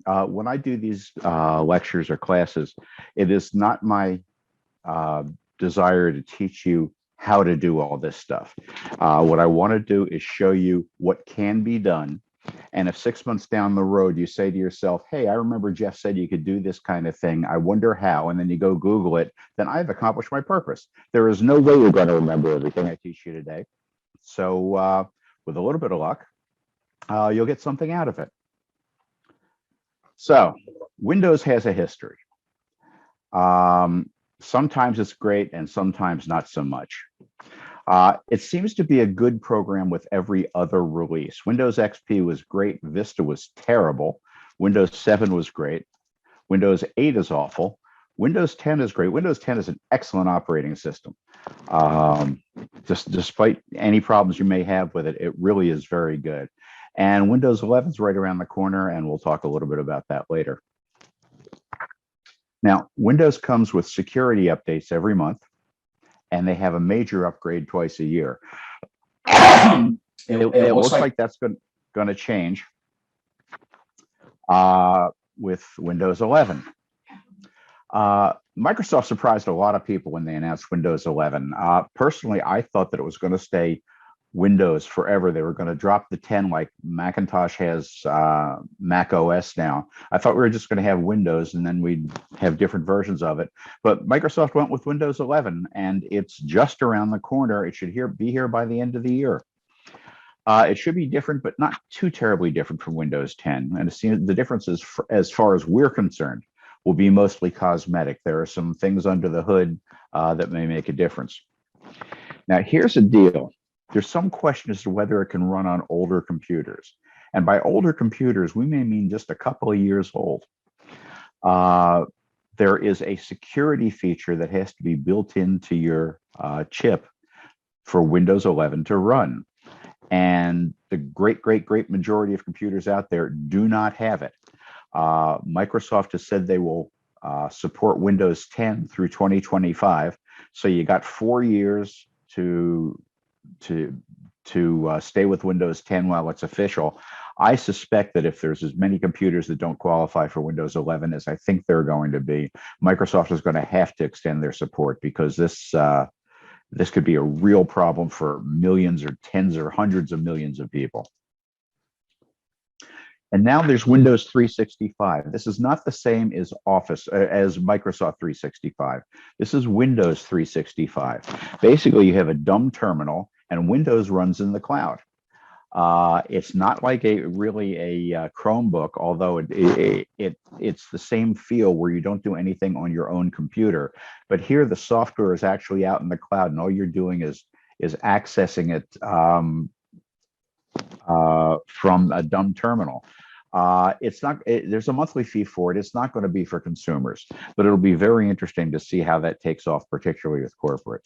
When I do these lectures or classes, it is not my uh, desire to teach you how to do all this stuff. What I want to do is show you what can be done. And if 6 months down the road you say to yourself, hey, I remember Jeff said you could do this kind of thing, I wonder how, and then you go Google it, then I've accomplished my purpose. There is no way you're going to remember everything I teach you today. So, with a little bit of luck, you'll get something out of it. So, Windows has a history. Um, Sometimes it's great and sometimes not so much. It seems to be a good program with every other release. Windows XP was great. Vista was terrible. Windows 7 was great. Windows 8 is awful. Windows 10 is great. Windows 10 is an excellent operating system. Just despite any problems you may have with it, it really is very good. And Windows 11 is right around the corner, and we'll talk a little bit about that later. Now, Windows comes with security updates every month, and they have a major upgrade twice a year. It looks like that's going to change with Windows 11. Microsoft surprised a lot of people when they announced Windows 11. Personally, I thought that it was going to stay Windows forever. They were going to drop the 10 like Macintosh has Mac OS now. I thought we were just going to have Windows and then we'd have different versions of it. But Microsoft went with Windows 11 and it's just around the corner. It should be here by the end of the year. It should be different, but not too terribly different from Windows 10. And the differences, as far as we're concerned, will be mostly cosmetic. There are some things under the hood that may make a difference. Now, here's the deal. There's some question as to whether it can run on older computers. And by older computers, we may mean just a couple of years old. There is a security feature that has to be built into your chip for Windows 11 to run. And the great majority of computers out there do not have it. Microsoft has said they will support Windows 10 through 2025. So you got 4 years to stay with Windows 10 while it's official. I suspect that if there's as many computers that don't qualify for Windows 11 as I think they're going to be, Microsoft is going to have to extend their support because this could be a real problem for millions or tens or hundreds of millions of people. And now there's Windows 365. This is not the same as as Microsoft 365. This is Windows 365. Basically, you have a dumb terminal and Windows runs in the cloud. It's not like a Chromebook, although it's the same feel where you don't do anything on your own computer. But here the software is actually out in the cloud and all you're doing is accessing it from a dumb terminal. There's a monthly fee for it. It's not going to be for consumers, but it'll be very interesting to see how that takes off, particularly with corporate.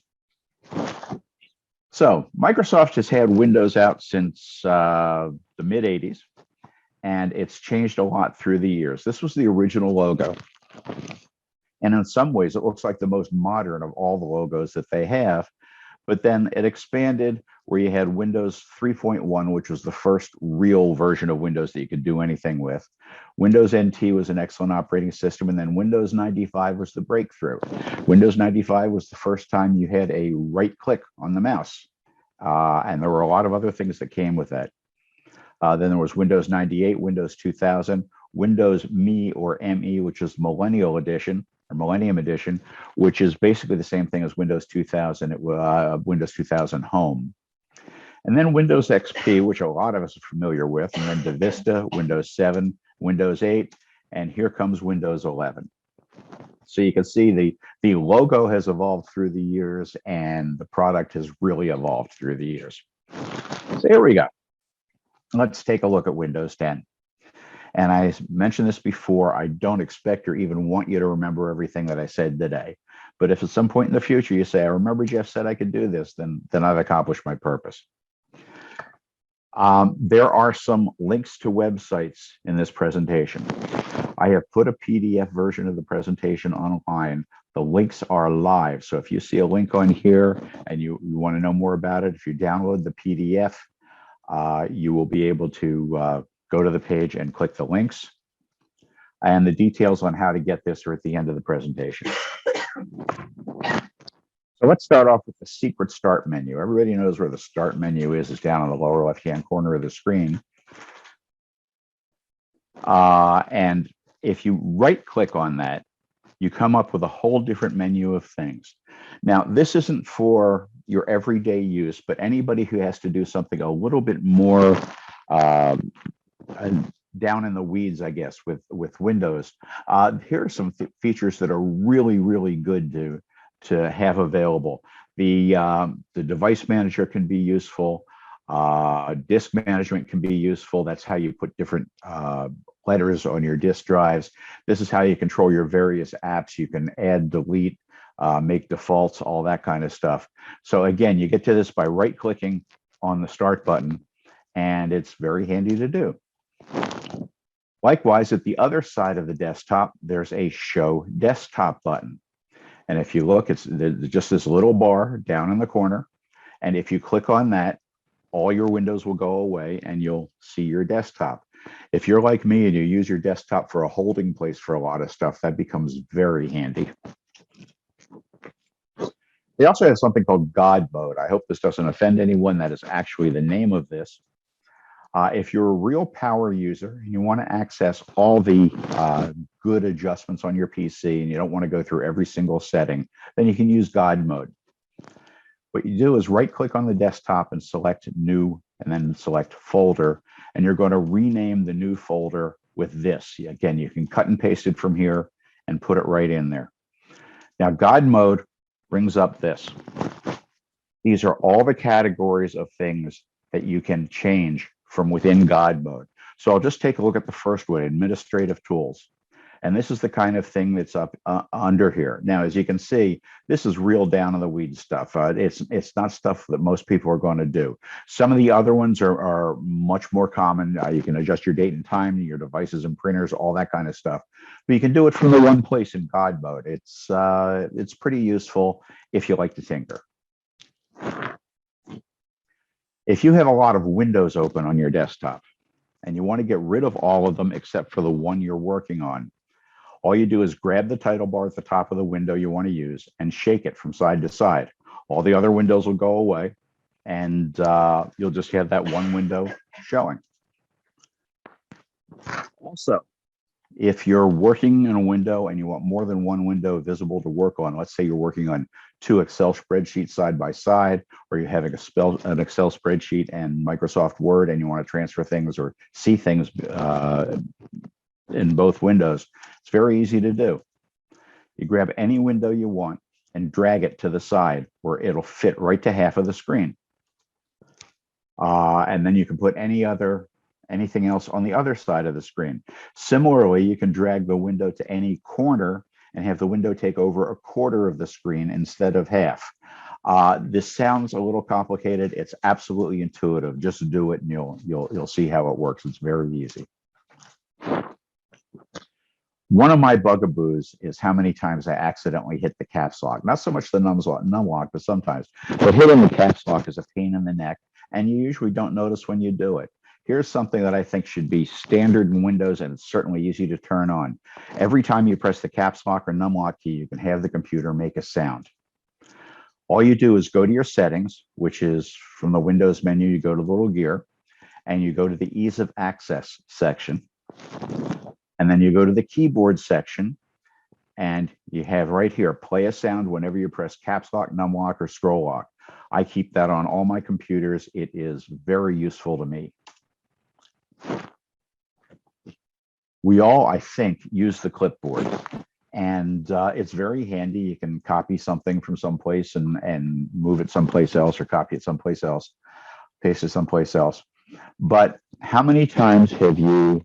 So Microsoft has had Windows out since the mid 80s, and it's changed a lot through the years. This was the original logo. And in some ways, it looks like the most modern of all the logos that they have. But then it expanded where you had Windows 3.1, which was the first real version of Windows that you could do anything with. Windows NT was an excellent operating system, and then Windows 95 was the breakthrough. Windows 95 was the first time you had a right click on the mouse, and there were a lot of other things that came with that. Then there was Windows 98, Windows 2000, Windows ME or ME, which is Millennial Edition, or Millennium Edition, which is basically the same thing as Windows 2000. Windows 2000 Home. And then Windows XP, which a lot of us are familiar with, and then the Vista, Windows 7, Windows 8, and here comes Windows 11. So you can see the logo has evolved through the years, and the product has really evolved through the years. So here we go. Let's take a look at Windows 10. And I mentioned this before, I don't expect or even want you to remember everything that I said today. But if at some point in the future you say, I remember Jeff said I could do this, then I've accomplished my purpose. There are some links to websites in this presentation. I have put a PDF version of the presentation online. The links are live. So if you see a link on here and you want to know more about it, if you download the PDF, you will be able to go to the page and click the links. And the details on how to get this are at the end of the presentation. So let's start off with the secret start menu. Everybody knows where the start menu is. It's down in the lower left-hand corner of the screen. And if you right-click on that, you come up with a whole different menu of things. Now, this isn't for your everyday use, but anybody who has to do something a little bit more down in the weeds, I guess, with Windows. Here are some features that are really, really good to have available. The device manager can be useful. Disk management can be useful. That's how you put different letters on your disk drives. This is how you control your various apps. You can add, delete, make defaults, all that kind of stuff. So again, you get to this by right-clicking on the start button, and it's very handy to do. Likewise, at the other side of the desktop, there's a Show Desktop button. And if you look, it's just this little bar down in the corner. And if you click on that, all your windows will go away and you'll see your desktop. If you're like me and you use your desktop for a holding place for a lot of stuff, that becomes very handy. They also have something called God Mode. I hope this doesn't offend anyone. That is actually the name of this. If you're a real power user and you want to access all the good adjustments on your PC and you don't want to go through every single setting, then you can use God Mode. What you do is right-click on the desktop and select New, and then select Folder, and you're going to rename the new folder with this. Again, you can cut and paste it from here and put it right in there. Now, God Mode brings up this. These are all the categories of things that you can change from within God Mode. So I'll just take a look at the first one, Administrative Tools. And this is the kind of thing that's up under here. Now, as you can see, this is real down in the weeds stuff. It's not stuff that most people are going to do. Some of the other ones are much more common. You can adjust your date and time, your devices and printers, all that kind of stuff. But you can do it from the one place in God Mode. It's pretty useful if you like to tinker. If you have a lot of windows open on your desktop and you want to get rid of all of them except for the one you're working on, all you do is grab the title bar at the top of the window you want to use and shake it from side to side. All the other windows will go away and you'll just have that one window showing. Also, if you're working in a window and you want more than one window visible to work on, let's say you're working on 2 Excel spreadsheets side by side, or you're having an Excel spreadsheet and Microsoft Word and you want to transfer things or see things in both windows, it's very easy to do. You grab any window you want and drag it to the side where it'll fit right to half of the screen. And then you can put anything else on the other side of the screen. Similarly, you can drag the window to any corner and have the window take over a quarter of the screen instead of half. This sounds a little complicated. It's absolutely intuitive. Just do it and you'll see how it works. It's very easy. One of my bugaboos is how many times I accidentally hit the caps lock. Not so much the num lock, but sometimes. But hitting the caps lock is a pain in the neck, and you usually don't notice when you do it. Here's something that I think should be standard in Windows, and it's certainly easy to turn on. Every time you press the caps lock or num lock key, you can have the computer make a sound. All you do is go to your settings, which is from the Windows menu, you go to the little gear, and you go to the Ease of Access section. And then you go to the keyboard section, and you have right here, play a sound whenever you press caps lock, num lock, or scroll lock. I keep that on all my computers. It is very useful to me. We all, I think, use the clipboard, and it's very handy. You can copy something from someplace and move it someplace else, or copy it someplace else, paste it someplace else. But how many times have you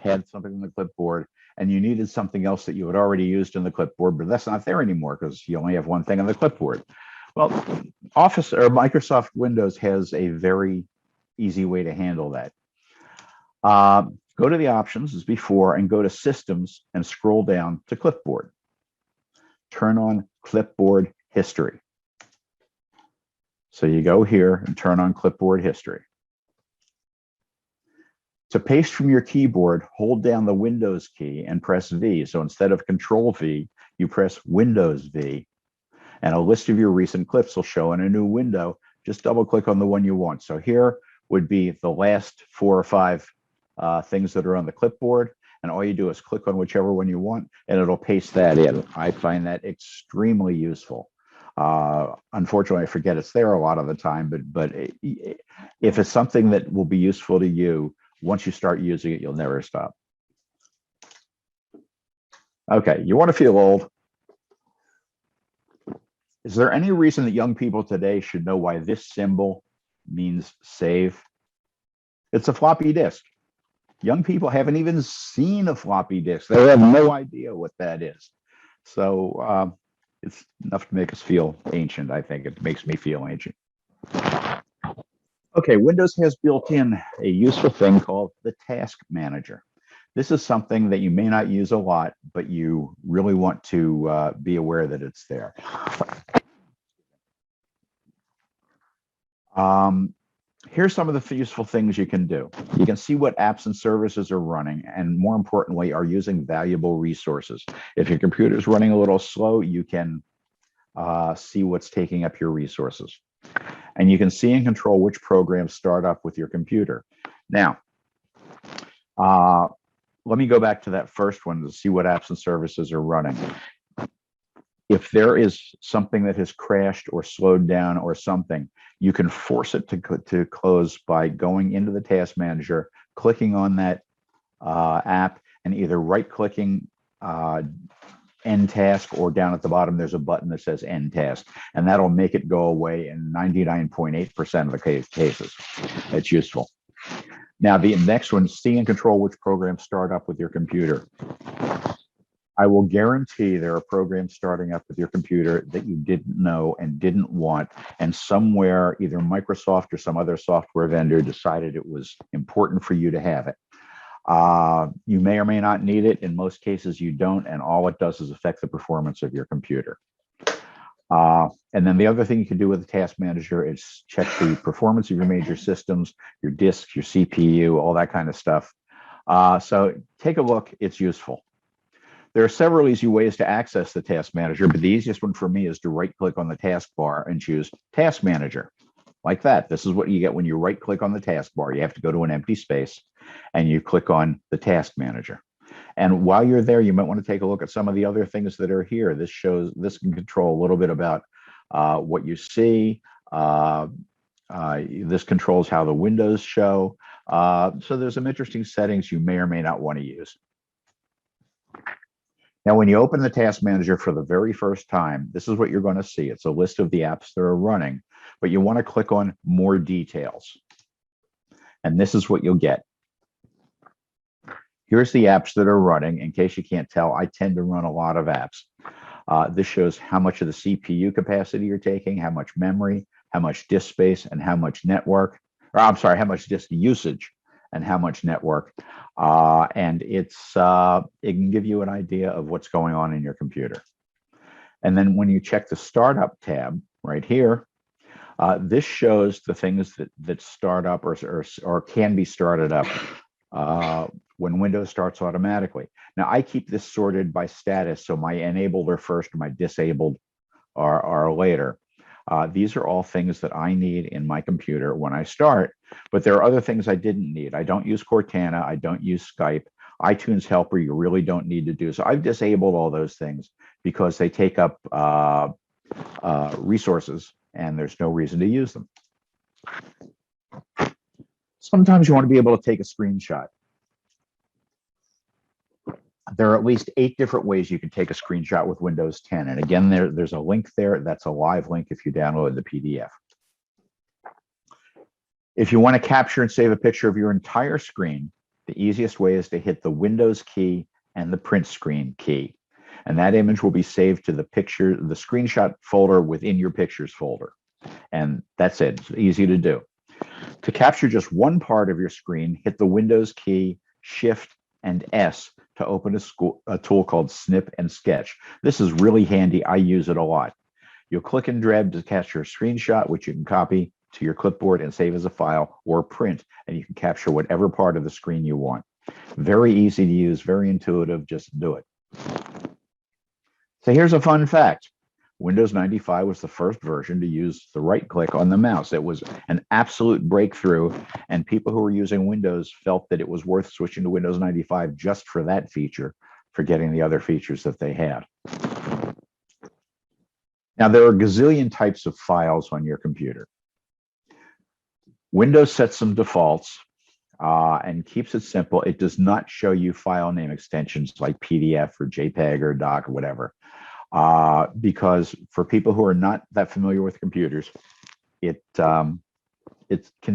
had something in the clipboard and you needed something else that you had already used in the clipboard, but that's not there anymore because you only have one thing on the clipboard? Well, Office or Microsoft Windows has a very easy way to handle that. Go to the options as before and go to Systems and scroll down to Clipboard. Turn on Clipboard History. So you go here and turn on Clipboard History. To paste from your keyboard, hold down the Windows key and press V. So instead of Control V, you press Windows V, and a list of your recent clips will show in a new window. Just double click on the one you want. So here would be the last 4 or 5 things that are on the clipboard, and all you do is click on whichever one you want, and it'll paste that in. I find that extremely useful. Unfortunately, I forget it's there a lot of the time, but if it's something that will be useful to you, once you start using it, you'll never stop. Okay, you want to feel old? Is there any reason that young people today should know why this symbol means save? It's a floppy disk. Young people haven't even seen a floppy disk. They have no idea what that is. So it's enough to make us feel ancient, I think. It makes me feel ancient. Okay, Windows has built in a useful thing called the Task Manager. This is something that you may not use a lot, but you really want to be aware that it's there. Here's some of the useful things you can do. You can see what apps and services are running, and more importantly, are using valuable resources. If your computer is running a little slow, you can see what's taking up your resources. And you can see and control which programs start up with your computer. Now, let me go back to that first one to see what apps and services are running. If there is something that has crashed or slowed down or something, you can force it to close by going into the Task Manager, clicking on that app, and either right-clicking End Task, or down at the bottom there's a button that says End Task, and that'll make it go away in 99.8% of the cases. It's useful. Now, the next one, see and control which programs start up with your computer. I will guarantee there are programs starting up with your computer that you didn't know and didn't want, and somewhere either Microsoft or some other software vendor decided it was important for you to have it. You may or may not need it. In most cases, you don't, and all it does is affect the performance of your computer. And then the other thing you can do with the Task Manager is check the performance of your major systems, your disks, your CPU, all that kind of stuff. So take a look. It's useful. There are several easy ways to access the Task Manager, but the easiest one for me is to right-click on the taskbar and choose Task Manager, like that. This is what you get when you right-click on the taskbar. You have to go to an empty space, and you click on the Task Manager. And while you're there, you might want to take a look at some of the other things that are here. This can control a little bit about what you see. This controls how the windows show. So there's some interesting settings you may or may not want to use. Now, when you open the Task Manager for the very first time, this is what you're going to see. It's a list of the apps that are running, but you want to click on More Details. And this is what you'll get. Here's the apps that are running. In case you can't tell, I tend to run a lot of apps. This shows how much of the CPU capacity you're taking, how much memory, how much disk space, and how much network, or I'm sorry, how much disk usage and how much network. And it can give you an idea of what's going on in your computer. And then when you check the Startup tab right here, this shows the things that start up or can be started up when Windows starts automatically. Now, I keep this sorted by status, so my enabled are first, my disabled are later. These are all things that I need in my computer when I start, but there are other things I didn't need. I don't use Cortana, I don't use Skype, iTunes Helper you really don't need to do. So I've disabled all those things because they take up resources and there's no reason to use them. Sometimes you want to be able to take a screenshot. There are at least 8 different ways you can take a screenshot with Windows 10. And again, there's a link there. That's a live link if you download the PDF. If you want to capture and save a picture of your entire screen, the easiest way is to hit the Windows key and the print screen key. And that image will be saved to the screenshot folder within your pictures folder. And that's it. It's easy to do. To capture just one part of your screen, hit the Windows key, Shift, and S to open a tool called Snip and Sketch. This is really handy. I use it a lot. You'll click and drag to capture a screenshot, which you can copy to your clipboard and save as a file, or print, and you can capture whatever part of the screen you want. Very easy to use, very intuitive, just do it. So here's a fun fact. Windows 95 was the first version to use the right click on the mouse. It was an absolute breakthrough, and people who were using Windows felt that it was worth switching to Windows 95 just for that feature, forgetting the other features that they had. Now, there are a gazillion types of files on your computer. Windows sets some defaults and keeps it simple. It does not show you file name extensions like PDF or JPEG or DOC or whatever. Because for people who are not that familiar with computers, it can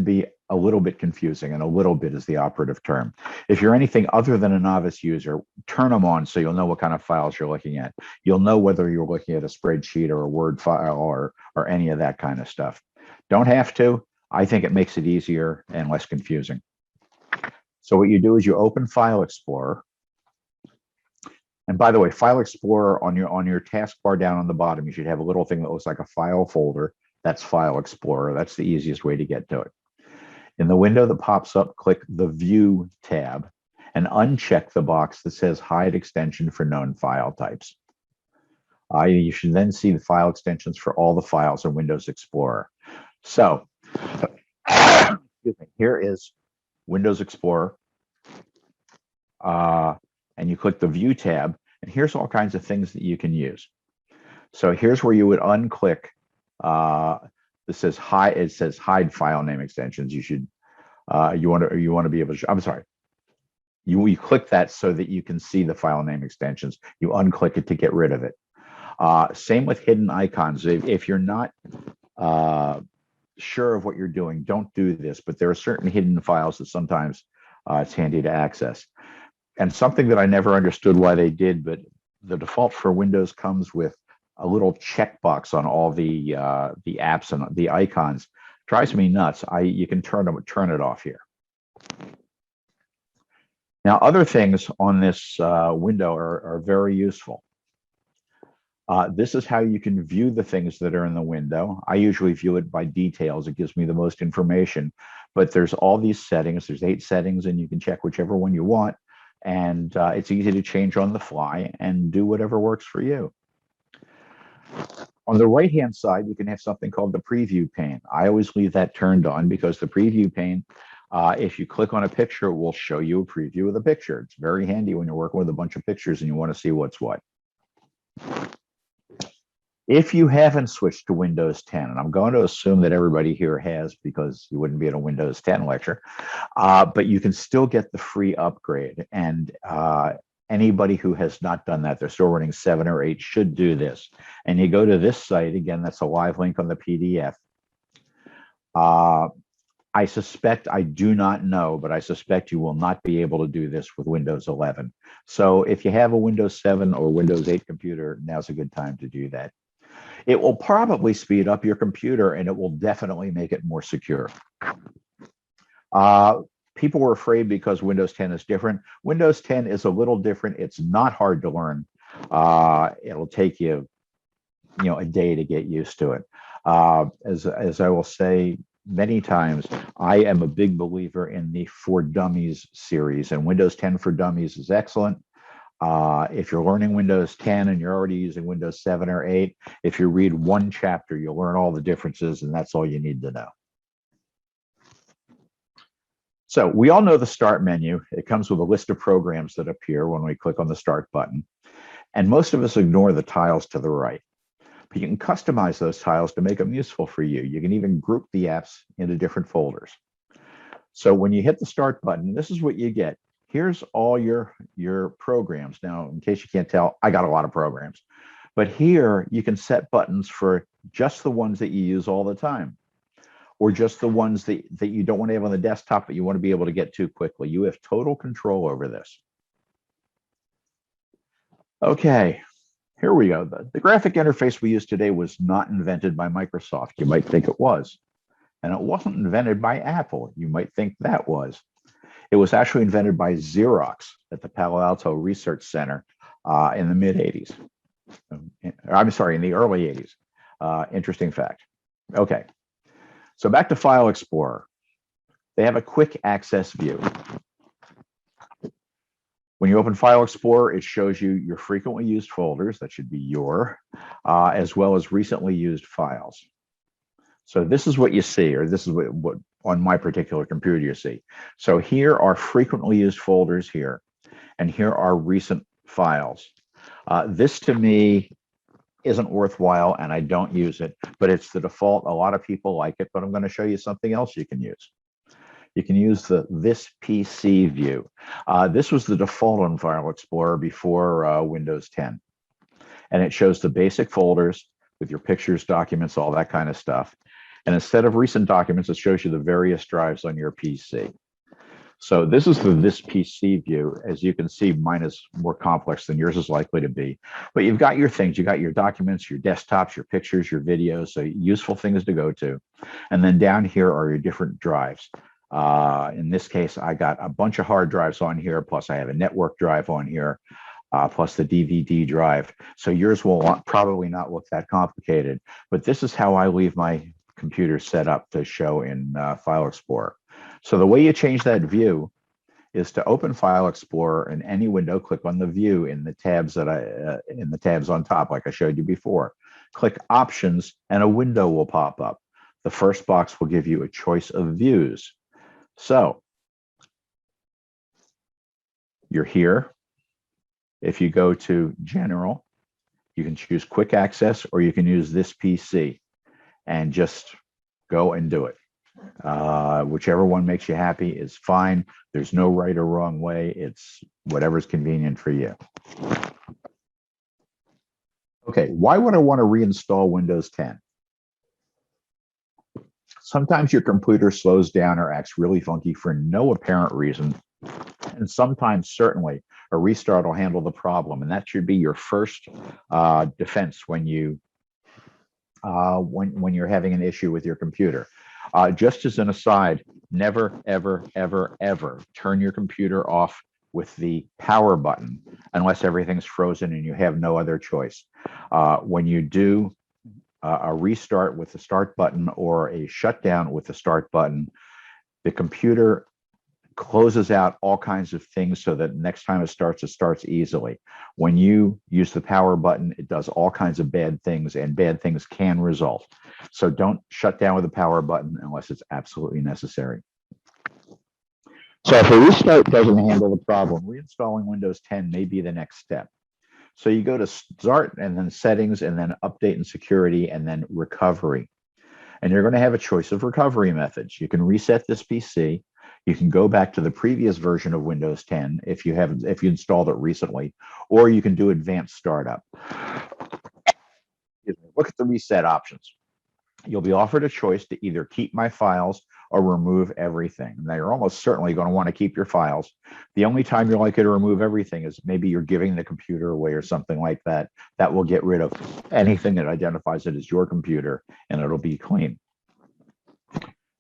be a little bit confusing, and a little bit is the operative term. If you're anything other than a novice user, turn them on so you'll know what kind of files you're looking at. You'll know whether you're looking at a spreadsheet or a Word file or any of that kind of stuff. Don't have to. I think it makes it easier and less confusing. So what you do is you open File Explorer. And by the way, File Explorer on your taskbar down on the bottom, you should have a little thing that looks like a file folder. That's File Explorer. That's the easiest way to get to it. In the window that pops up, click the View tab and uncheck the box that says Hide Extension for Known File Types. You should then see the file extensions for all the files in Windows Explorer. So, excuse me, here is Windows Explorer. And you click the View tab, and here's all kinds of things that you can use. So here's where you would unclick. This says hide. It says hide file name extensions. You should you want to be able to. I'm sorry. You click that so that you can see the file name extensions. You unclick it to get rid of it. Same with hidden icons. If you're not sure of what you're doing, don't do this. But there are certain hidden files that sometimes it's handy to access. And something that I never understood why they did, but the default for Windows comes with a little checkbox on all the apps and the icons. Drives me nuts. You can turn it off here. Now, other things on this window are very useful. This is how you can view the things that are in the window. I usually view it by details. It gives me the most information. But there's all these settings. There's 8 settings, and you can check whichever one you want. And it's easy to change on the fly and do whatever works for you. On the right-hand side, you can have something called the preview pane. I always leave that turned on because the preview pane, if you click on a picture, it will show you a preview of the picture. It's very handy when you're working with a bunch of pictures and you want to see what's what. If you haven't switched to Windows 10, and I'm going to assume that everybody here has because you wouldn't be at a Windows 10 lecture, but you can still get the free upgrade. And anybody who has not done that, they're still running 7 or 8, should do this. And you go to this site, again, that's a live link on the PDF. I suspect, I do not know, but I suspect you will not be able to do this with Windows 11. So if you have a Windows 7 or Windows 8 computer, now's a good time to do that. It will probably speed up your computer, and it will definitely make it more secure. People were afraid because Windows 10 is different. Windows 10 is a little different. It's not hard to learn. It'll take you, a day to get used to it. As I will say many times, I am a big believer in the For Dummies series, and Windows 10 for Dummies is excellent. If you're learning Windows 10 and you're already using Windows 7 or 8, if you read one chapter, you'll learn all the differences, and that's all you need to know. So we all know the Start menu. It comes with a list of programs that appear when we click on the Start button. And most of us ignore the tiles to the right. But you can customize those tiles to make them useful for you. You can even group the apps into different folders. So when you hit the Start button, this is what you get. Here's all your programs. Now, in case you can't tell, I got a lot of programs. But here you can set buttons for just the ones that you use all the time, or just the ones that you don't want to have on the desktop, but you want to be able to get to quickly. You have total control over this. Okay, here we go. The graphic interface we use today was not invented by Microsoft. You might think it was. And it wasn't invented by Apple. You might think that was. It was actually invented by Xerox at the Palo Alto Research Center in the mid-'80s. I'm sorry, in the early '80s. Interesting fact. Okay. So back to File Explorer. They have a quick access view. When you open File Explorer, it shows you your frequently used folders, that should be your, as well as recently used files. So this is what you see, or this is what on my particular computer you see. So here are frequently used folders here, and here are recent files. This to me isn't worthwhile, and I don't use it, but it's the default. A lot of people like it, but I'm going to show you something else you can use. You can use the This PC view. This was the default on File Explorer before Windows 10. And it shows the basic folders with your pictures, documents, all that kind of stuff. And instead of recent documents, it shows you the various drives on your PC. So this is the This PC view. As you can see, mine is more complex than yours is likely to be. But you've got your things. You got your documents, your desktops, your pictures, your videos, so useful things to go to. And then down here are your different drives. In this case, I got a bunch of hard drives on here, plus I have a network drive on here, plus the DVD drive. So yours will probably not look that complicated, but this is how I leave my computer set up to show in File Explorer. So the way you change that view is to open File Explorer in any window, click on the view in the tabs in the tabs on top, like I showed you before. Click Options, and a window will pop up. The first box will give you a choice of views. So you're here. If you go to General, you can choose Quick Access, or you can use This PC and just go and do it. Whichever one makes you happy is fine. There's no right or wrong way. It's whatever's convenient for you. Okay, why would I want to reinstall Windows 10? Sometimes your computer slows down or acts really funky for no apparent reason. And sometimes, certainly, a restart will handle the problem. And that should be your first defense when you're having an issue with your computer. Just as an aside, never, ever, ever, ever turn your computer off with the power button unless everything's frozen and you have no other choice. When you do a restart with the start button or a shutdown with the start button, the computer closes out all kinds of things so that next time it starts easily. When you use the power button, it does all kinds of bad things, and bad things can result. So don't shut down with the power button unless it's absolutely necessary. So if a restart doesn't handle the problem, reinstalling Windows 10 may be the next step. So you go to Start, and then Settings, and then Update and Security, and then Recovery. And you're going to have a choice of recovery methods. You can reset this PC. You can go back to the previous version of Windows 10 if you installed it recently, or you can do Advanced Startup. Look at the reset options. You'll be offered a choice to either keep my files or remove everything. Now, you're almost certainly going to want to keep your files. The only time you're likely to remove everything is maybe you're giving the computer away or something like that. That will get rid of anything that identifies it as your computer, and it'll be clean.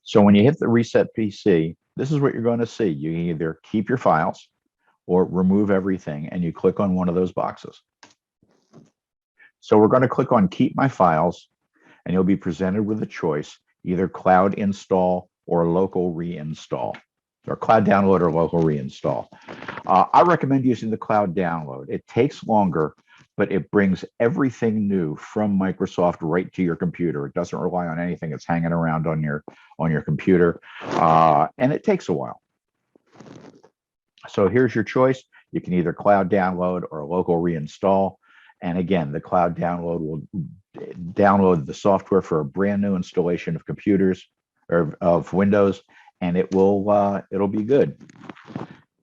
So when you hit the Reset PC, this is what you're going to see. You can either keep your files or remove everything, and you click on one of those boxes. So we're going to click on Keep My Files, and you'll be presented with a choice, either Cloud Install or Local Reinstall, or Cloud Download or Local Reinstall. I recommend using the Cloud Download. It takes longer, but it brings everything new from Microsoft right to your computer. It doesn't rely on anything that's hanging around on your computer, and it takes a while. So here's your choice. You can either Cloud Download or Local Reinstall. And again, the Cloud Download will download the software for a brand new installation of computers or of Windows, and it'll be good.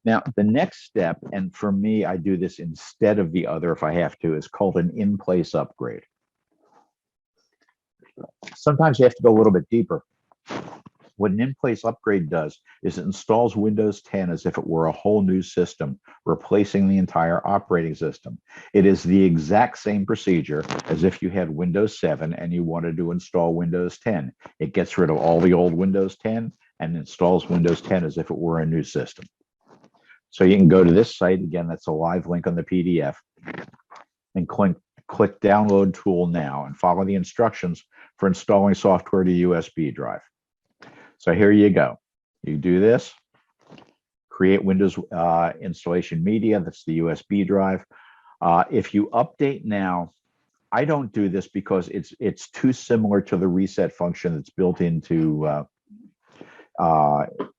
Now, the next step, and for me, I do this instead of the other if I have to, is called an in-place upgrade. Sometimes you have to go a little bit deeper. What an in-place upgrade does is it installs Windows 10 as if it were a whole new system, replacing the entire operating system. It is the exact same procedure as if you had Windows 7 and you wanted to install Windows 10. It gets rid of all the old Windows 10 and installs Windows 10 as if it were a new system. So you can go to this site, again, that's a live link on the PDF, and click Download Tool Now and follow the instructions for installing software to USB drive. So here you go. You do this, create Windows installation media. That's the USB drive. If you update now, I don't do this because it's too similar to the reset function that's built into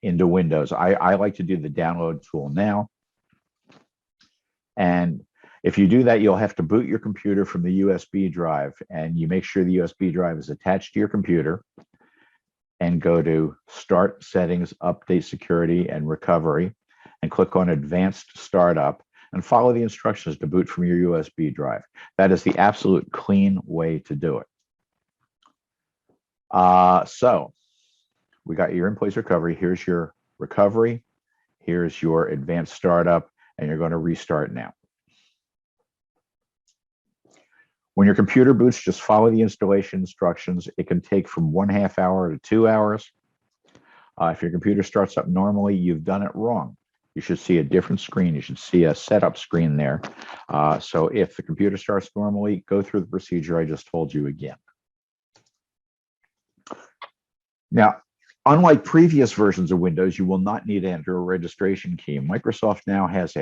Windows. I like to do the download tool now. And if you do that, you'll have to boot your computer from the USB drive, and you make sure the USB drive is attached to your computer, and go to Start, Settings, Update Security and Recovery, and click on Advanced Startup, and follow the instructions to boot from your USB drive. That is the absolute clean way to do it. So we got your in-place recovery. Here's your recovery. Here's your advanced startup, and you're going to restart now. When your computer boots, just follow the installation instructions. It can take from 1/2 hour to 2 hours. If your computer starts up normally, you've done it wrong. You should see a different screen. You should see a setup screen there. So if the computer starts normally, go through the procedure I just told you again. Now, unlike previous versions of Windows, you will not need to enter a registration key. Microsoft now has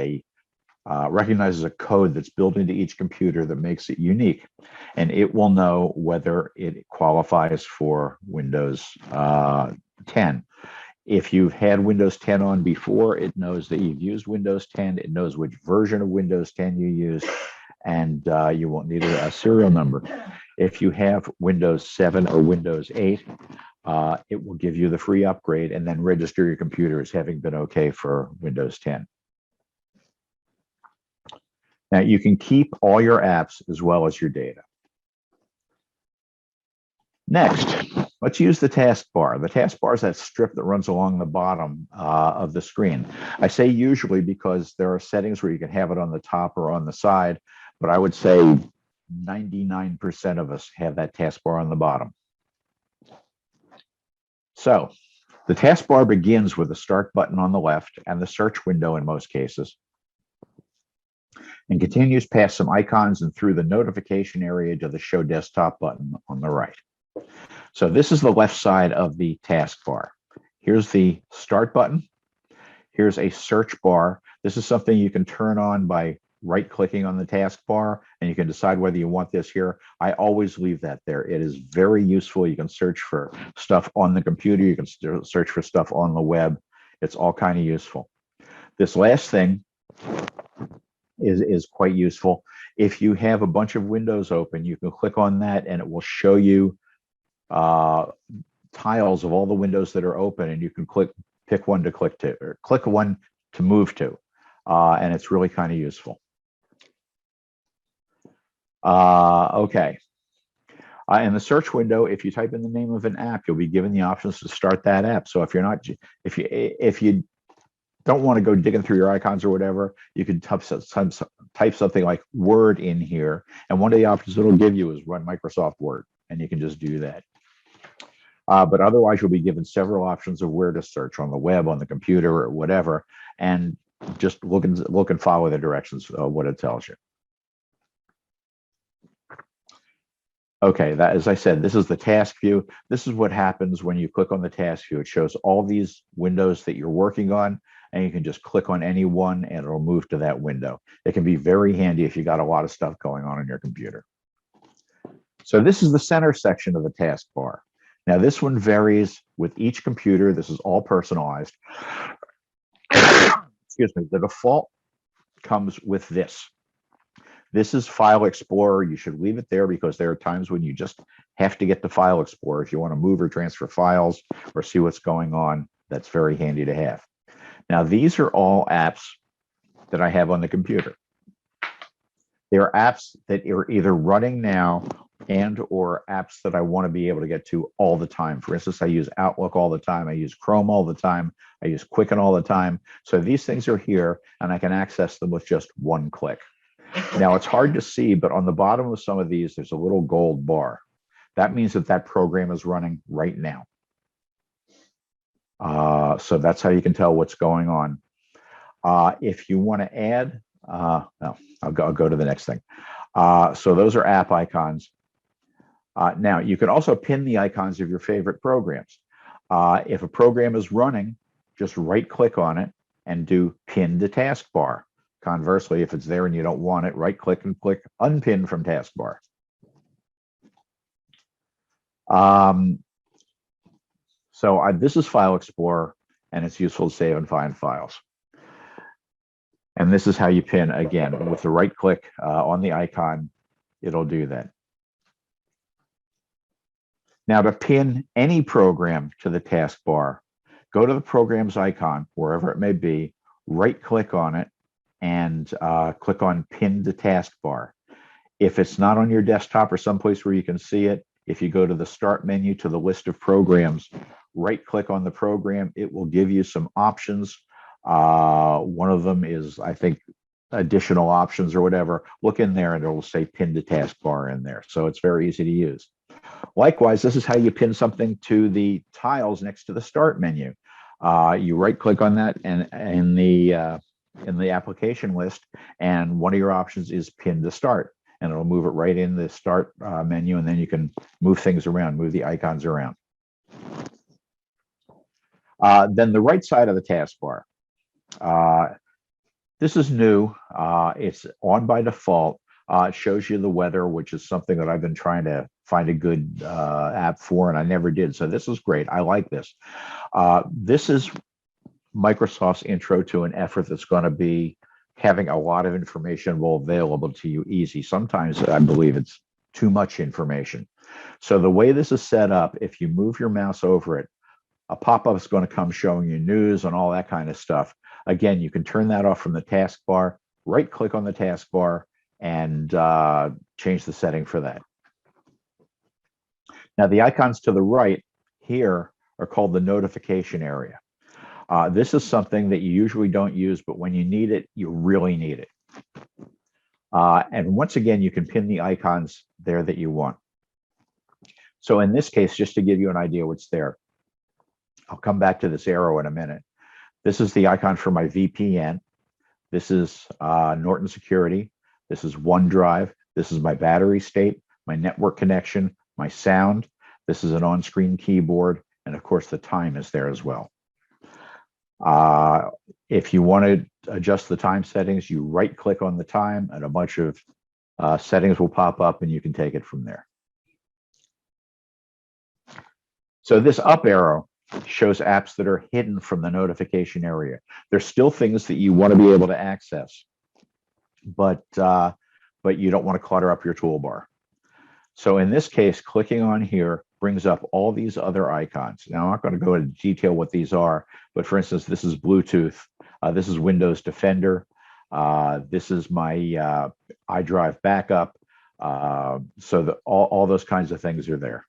recognizes a code that's built into each computer that makes it unique, and it will know whether it qualifies for Windows 10. If you've had Windows 10 on before, it knows that you've used Windows 10. It knows which version of Windows 10 you used, and you won't need a serial number. If you have Windows 7 or Windows 8, it will give you the free upgrade and then register your computer as having been okay for Windows 10. Now, you can keep all your apps as well as your data. Next, let's use the taskbar. The taskbar is that strip that runs along the bottom of the screen. I say usually because there are settings where you can have it on the top or on the side, but I would say 99% of us have that taskbar on the bottom. So the taskbar begins with the Start button on the left and the search window in most cases, and continues past some icons and through the notification area to the Show Desktop button on the right. So this is the left side of the taskbar. Here's the Start button. Here's a search bar. This is something you can turn on by right-clicking on the taskbar, and you can decide whether you want this here. I always leave that there. It is very useful. You can search for stuff on the computer. You can search for stuff on the web. It's all kind of useful. This last thing is quite useful. If you have a bunch of windows open, you can click on that and it will show you tiles of all the windows that are open, and you can pick one to click to, or click one to move to, and it's really kind of useful. Okay. In the search window, if you type in the name of an app, you'll be given the options to start that app. So if you don't want to go digging through your icons or whatever, you can type something like Word in here, and one of the options it'll give you is run Microsoft Word, and you can just do that. But otherwise, you'll be given several options of where to search on the web, on the computer, or whatever, and just look and follow the directions of what it tells you. Okay, that, as I said, this is the task view. This is what happens when you click on the task view. It shows all these windows that you're working on, and you can just click on any one and it'll move to that window. It can be very handy if you got a lot of stuff going on your computer. So this is the center section of the taskbar. Now this one varies with each computer. This is all personalized. Excuse me. The default comes with this. This is File Explorer. You should leave it there because there are times when you just have to get to File Explorer. If you want to move or transfer files or see what's going on, that's very handy to have. Now, these are all apps that I have on the computer. They are apps that are either running now and or apps that I want to be able to get to all the time. For instance, I use Outlook all the time. I use Chrome all the time. I use Quicken all the time. So these things are here, and I can access them with just one click. Now, it's hard to see, but on the bottom of some of these, there's a little gold bar. That means that that program is running right now. So that's how you can tell what's going on. If you want to add, no, I'll go to the next thing. So those are app icons. Now, you can also pin the icons of your favorite programs. If a program is running, just right click on it and do pin to taskbar. Conversely, if it's there and you don't want it, right click and click unpin from taskbar. This is File Explorer, and it's useful to save and find files. And this is how you pin, again, with the right click on the icon, it'll do that. Now, to pin any program to the taskbar, go to the program's icon, wherever it may be, right click on it, and click on Pin to Taskbar. If it's not on your desktop or someplace where you can see it, if you go to the Start menu to the list of programs, right click on the program, it will give you some options. One of them is, I think, additional options or whatever. Look in there and it will say Pin to Taskbar in there. So it's very easy to use. Likewise, this is how you pin something to the tiles next to the Start menu. You right click on that and in the application list, and one of your options is Pin to Start, and it'll move it right in the Start menu, and then you can move things around, move the icons around. Then the right side of the taskbar. This is new. It's on by default. It shows you the weather, which is something that I've been trying to find a good app for, and I never did. So this is great. I like this. This is Microsoft's intro to an effort that's going to be having a lot of information available to you easy. Sometimes I believe it's too much information. So the way this is set up, if you move your mouse over it, a pop-up is going to come showing you news and all that kind of stuff. Again, you can turn that off from the taskbar, right click on the taskbar, and change the setting for that. Now, the icons to the right here are called the notification area. This is something that you usually don't use, but when you need it, you really need it. And once again, you can pin the icons there that you want. So in this case, just to give you an idea what's there, I'll come back to this arrow in a minute. This is the icon for my VPN. This is Norton Security. This is OneDrive. This is my battery state, my network connection, my sound. This is an on-screen keyboard. And of course, the time is there as well. If you want to adjust the time settings, you right click on the time and a bunch of settings will pop up and you can take it from there. So this up arrow shows apps that are hidden from the notification area. There's still things that you want to be able to access, but you don't want to clutter up your toolbar. So in this case, clicking on here brings up all these other icons. Now, I'm not going to go into detail what these are, but for instance, this is Bluetooth. This is Windows Defender. This is my iDrive backup. So all those kinds of things are there.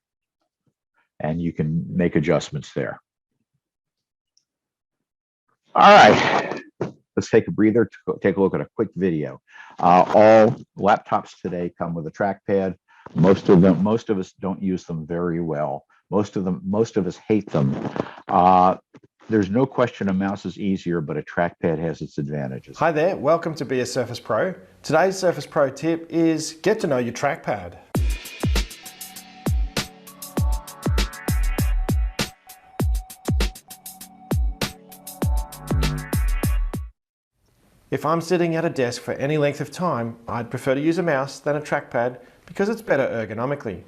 And you can make adjustments there. All right, let's take a breather to take a look at a quick video. All laptops today come with a trackpad. Most of us don't use them very well. Most of us hate them. There's no question a mouse is easier, but a trackpad has its advantages. Hi there, welcome to Be a Surface Pro. Today's Surface Pro tip is get to know your trackpad. If I'm sitting at a desk for any length of time, I'd prefer to use a mouse than a trackpad because it's better ergonomically.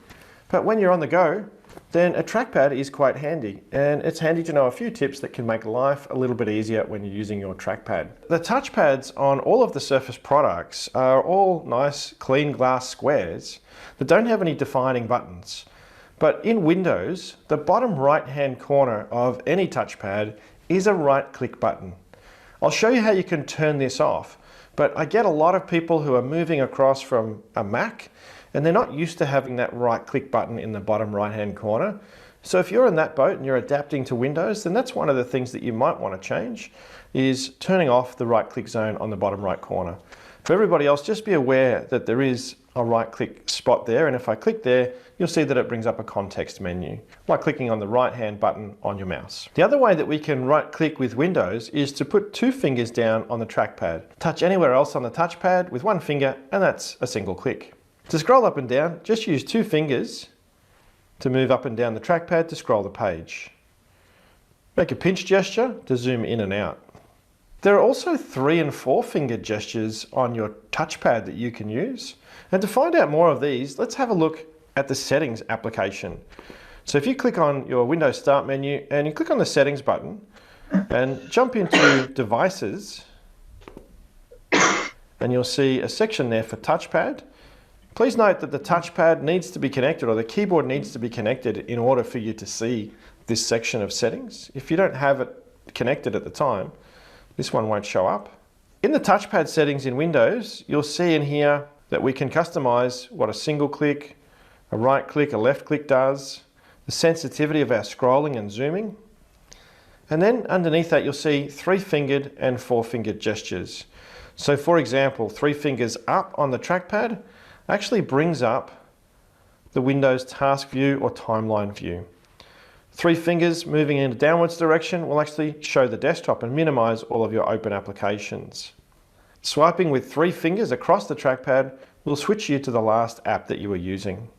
But when you're on the go, then a trackpad is quite handy, and it's handy to know a few tips that can make life a little bit easier when you're using your trackpad. The touchpads on all of the Surface products are all nice, clean glass squares that don't have any defining buttons. But in Windows, the bottom right-hand corner of any touchpad is a right-click button. I'll show you how you can turn this off, but I get a lot of people who are moving across from a Mac and they're not used to having that right click button in the bottom right hand corner. So if you're in that boat and you're adapting to Windows, then that's one of the things that you might want to change, is turning off the right click zone on the bottom right corner. For everybody else, just be aware that there is a right click spot there, and if I click there, you'll see that it brings up a context menu, like clicking on the right hand button on your mouse. The other way that we can right click with Windows is to put 2 fingers down on the trackpad. Touch anywhere else on the touchpad with 1 finger, and that's a single click. To scroll up and down, just use 2 fingers to move up and down the trackpad to scroll the page. Make a pinch gesture to zoom in and out. There are also 3 and 4 finger gestures on your touchpad that you can use. And to find out more of these, let's have a look at the settings application. So if you click on your Windows Start menu and you click on the settings button and jump into devices, and you'll see a section there for touchpad. Please note that the touchpad needs to be connected, or the keyboard needs to be connected in order for you to see this section of settings. If you don't have it connected at the time, this one won't show up. In the touchpad settings in Windows, you'll see in here that we can customize what a single click, a right click, a left click does, the sensitivity of our scrolling and zooming. And then underneath that, you'll see 3-fingered and 4-fingered gestures. So for example, 3 fingers up on the trackpad actually brings up the Windows task view or timeline view. 3 fingers moving in a downwards direction will actually show the desktop and minimize all of your open applications. Swiping with 3 fingers across the trackpad will switch you to the last app that you were using.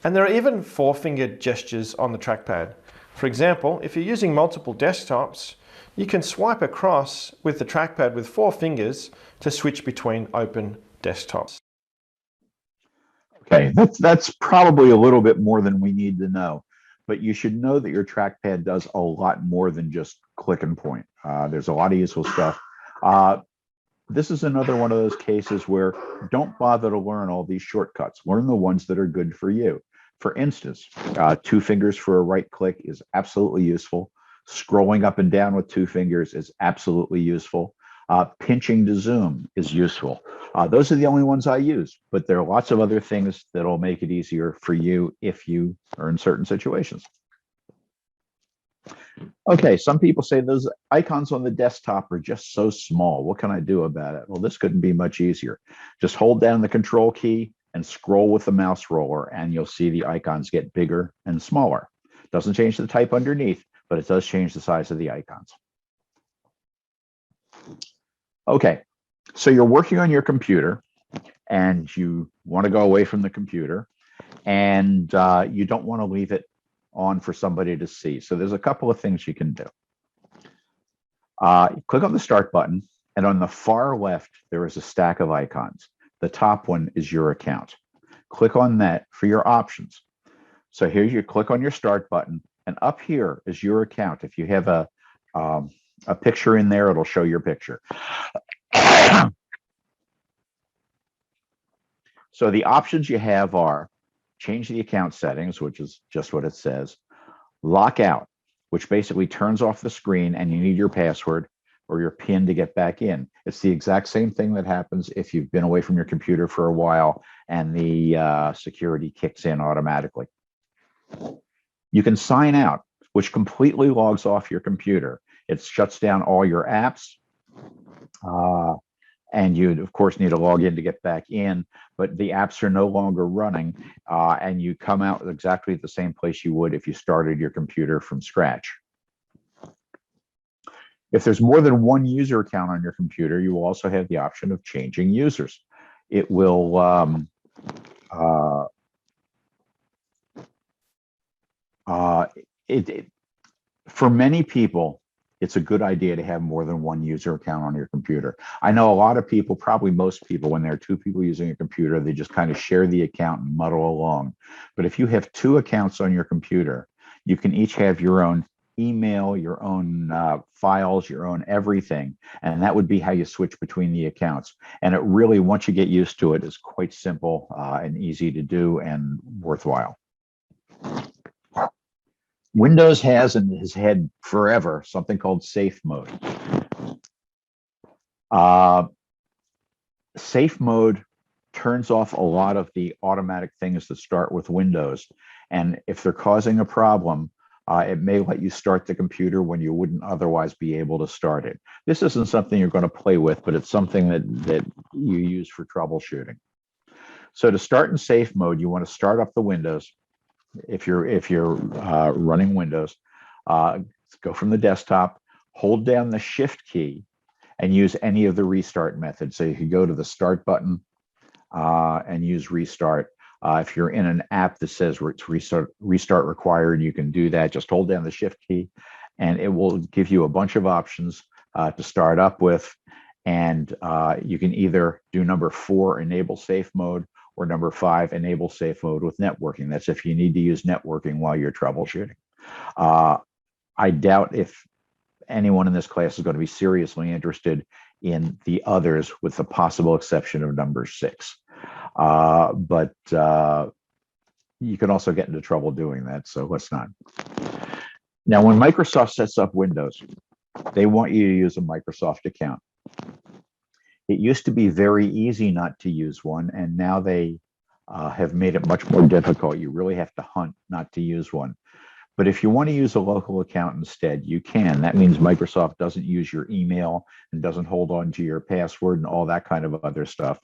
And there are even 4-fingered gestures on the trackpad. For example, if you're using multiple desktops, you can swipe across with the trackpad with 4 fingers to switch between open desktops. Okay, that's probably a little bit more than we need to know, but you should know that your trackpad does a lot more than just click and point. There's a lot of useful stuff. This is another one of those cases where don't bother to learn all these shortcuts. Learn the ones that are good for you. For instance, 2 fingers for a right click is absolutely useful. Scrolling up and down with 2 fingers is absolutely useful. Pinching to zoom is useful. Those are the only ones I use, but there are lots of other things that'll make it easier for you if you are in certain situations. Okay, some people say those icons on the desktop are just so small. What can I do about it? Well, this couldn't be much easier. Just hold down the control key and scroll with the mouse roller, and you'll see the icons get bigger and smaller. Doesn't change the type underneath, but it does change the size of the icons. Okay, so you're working on your computer and you want to go away from the computer, and you don't want to leave it on for somebody to see. So there's a couple of things you can do. Click on the Start button, and on the far left, there is a stack of icons. The top one is your account. Click on that for your options. So here you click on your Start button, and up here is your account. If you have a picture in there, it'll show your picture. So the options you have are change the account settings, which is just what it says, lock out, which basically turns off the screen and you need your password or your PIN to get back in. It's the exact same thing that happens if you've been away from your computer for a while and the security kicks in automatically. You can sign out, which completely logs off your computer. It shuts down all your apps. And you, of course, need to log in to get back in, but the apps are no longer running, and you come out exactly at the same place you would if you started your computer from scratch. If there's more than one user account on your computer, you will also have the option of changing users. It will for many people, it's a good idea to have more than one user account on your computer. I know a lot of people, probably most people, when there are 2 people using a computer, they just kind of share the account and muddle along. But if you have 2 accounts on your computer, you can each have your own email, your own files, your own everything. And that would be how you switch between the accounts. And it really, once you get used to it, is quite simple and easy to do and worthwhile. Windows has and has had forever something called safe mode. Safe mode turns off a lot of the automatic things that start with Windows. And if they're causing a problem, it may let you start the computer when you wouldn't otherwise be able to start it. This isn't something you're going to play with, but it's something that you use for troubleshooting. So to start in safe mode, you want to start up the Windows. If you're running Windows, go from the desktop, hold down the Shift key, and use any of the restart methods. So you can go to the Start button and use Restart. If you're in an app that says it's restart required, you can do that. Just hold down the Shift key and it will give you a bunch of options to start up with. And you can either do number 4, enable safe mode, or number 5, enable safe mode with networking. That's if you need to use networking while you're troubleshooting. I doubt if anyone in this class is going to be seriously interested in the others, with the possible exception of number 6. But you can also get into trouble doing that, so let's not. Now, when Microsoft sets up Windows, they want you to use a Microsoft account. It used to be very easy not to use one, and now they have made it much more difficult. You really have to hunt not to use one. But if you want to use a local account instead, you can. That means Microsoft doesn't use your email and doesn't hold on to your password and all that kind of other stuff.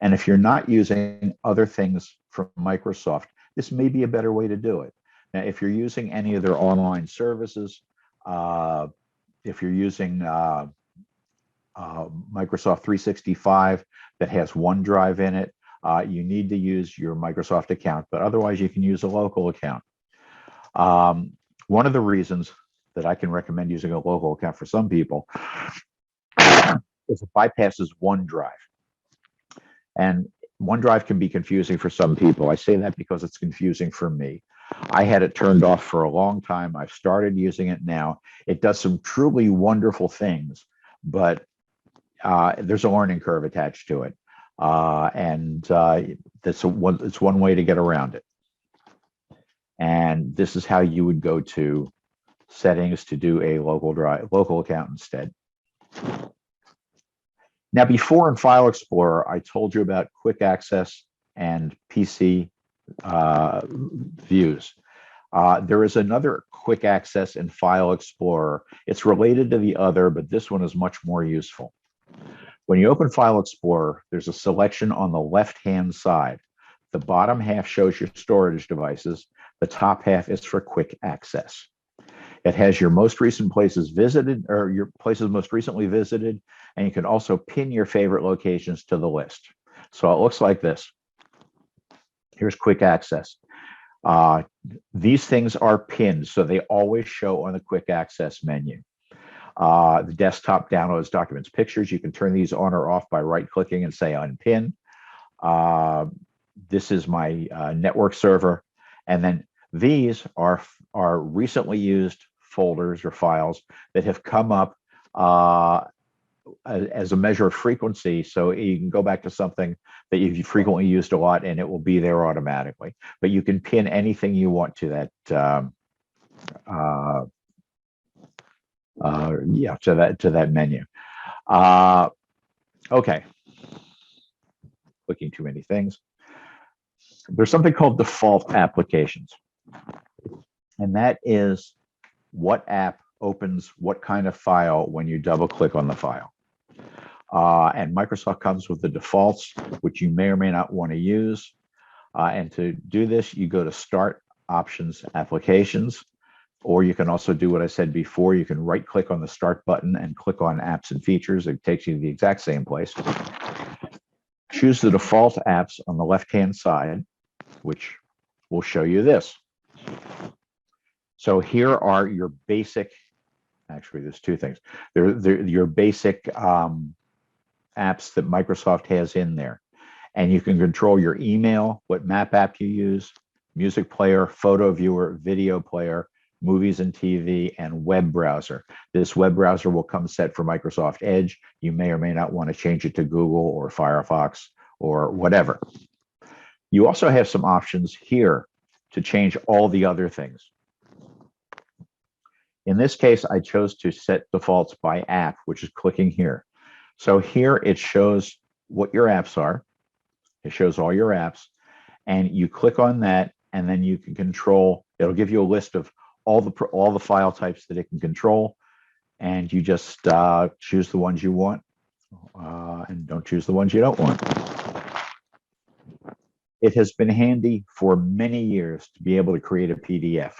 And if you're not using other things from Microsoft, this may be a better way to do it. Now, if you're using any of their online services, if you're using Microsoft 365 that has OneDrive in it, you need to use your Microsoft account, but otherwise you can use a local account. One of the reasons that I can recommend using a local account for some people is it bypasses OneDrive. And OneDrive can be confusing for some people. I say that because it's confusing for me. I had it turned off for a long time. I've started using it now. It does some truly wonderful things, but there's a learning curve attached to it. It's one way to get around it. And this is how you would go to settings to do a local account instead. Now, before in File Explorer, I told you about quick access and PC views. There is another quick access in File Explorer. It's related to the other, but this one is much more useful. When you open File Explorer, there's a selection on the left-hand side. The bottom half shows your storage devices. The top half is for quick access. It has your most recent places visited, or your places most recently visited, and you can also pin your favorite locations to the list. So it looks like this. Here's quick access. These things are pinned, so they always show on the quick access menu. The desktop downloads documents, pictures. You can turn these on or off by right-clicking and say unpin. This is my network server. And then these are recently used folders or files that have come up as a measure of frequency. So you can go back to something that you've frequently used a lot and it will be there automatically. But you can pin anything you want to that to that menu. Okay. Clicking too many things. There's something called default applications. And that is what app opens what kind of file when you double click on the file. And Microsoft comes with the defaults, which you may or may not want to use. And to do this, you go to Start, Options, Applications, or you can also do what I said before. You can right click on the Start button and click on Apps and Features. It takes you to the exact same place. Choose the default apps on the left-hand side, which will show you this. So here are your basic, actually there's two things. They're your basic apps that Microsoft has in there. And you can control your email, what map app you use, music player, photo viewer, video player, movies and TV, and web browser. This web browser will come set for Microsoft Edge. You may or may not want to change it to Google or Firefox or whatever. You also have some options here to change all the other things. In this case, I chose to set defaults by app, which is clicking here. So here it shows what your apps are. It shows all your apps, and you click on that, and then you can control. It'll give you a list of all the file types that it can control, and you just choose the ones you want, and don't choose the ones you don't want. It has been handy for many years to be able to create a PDF.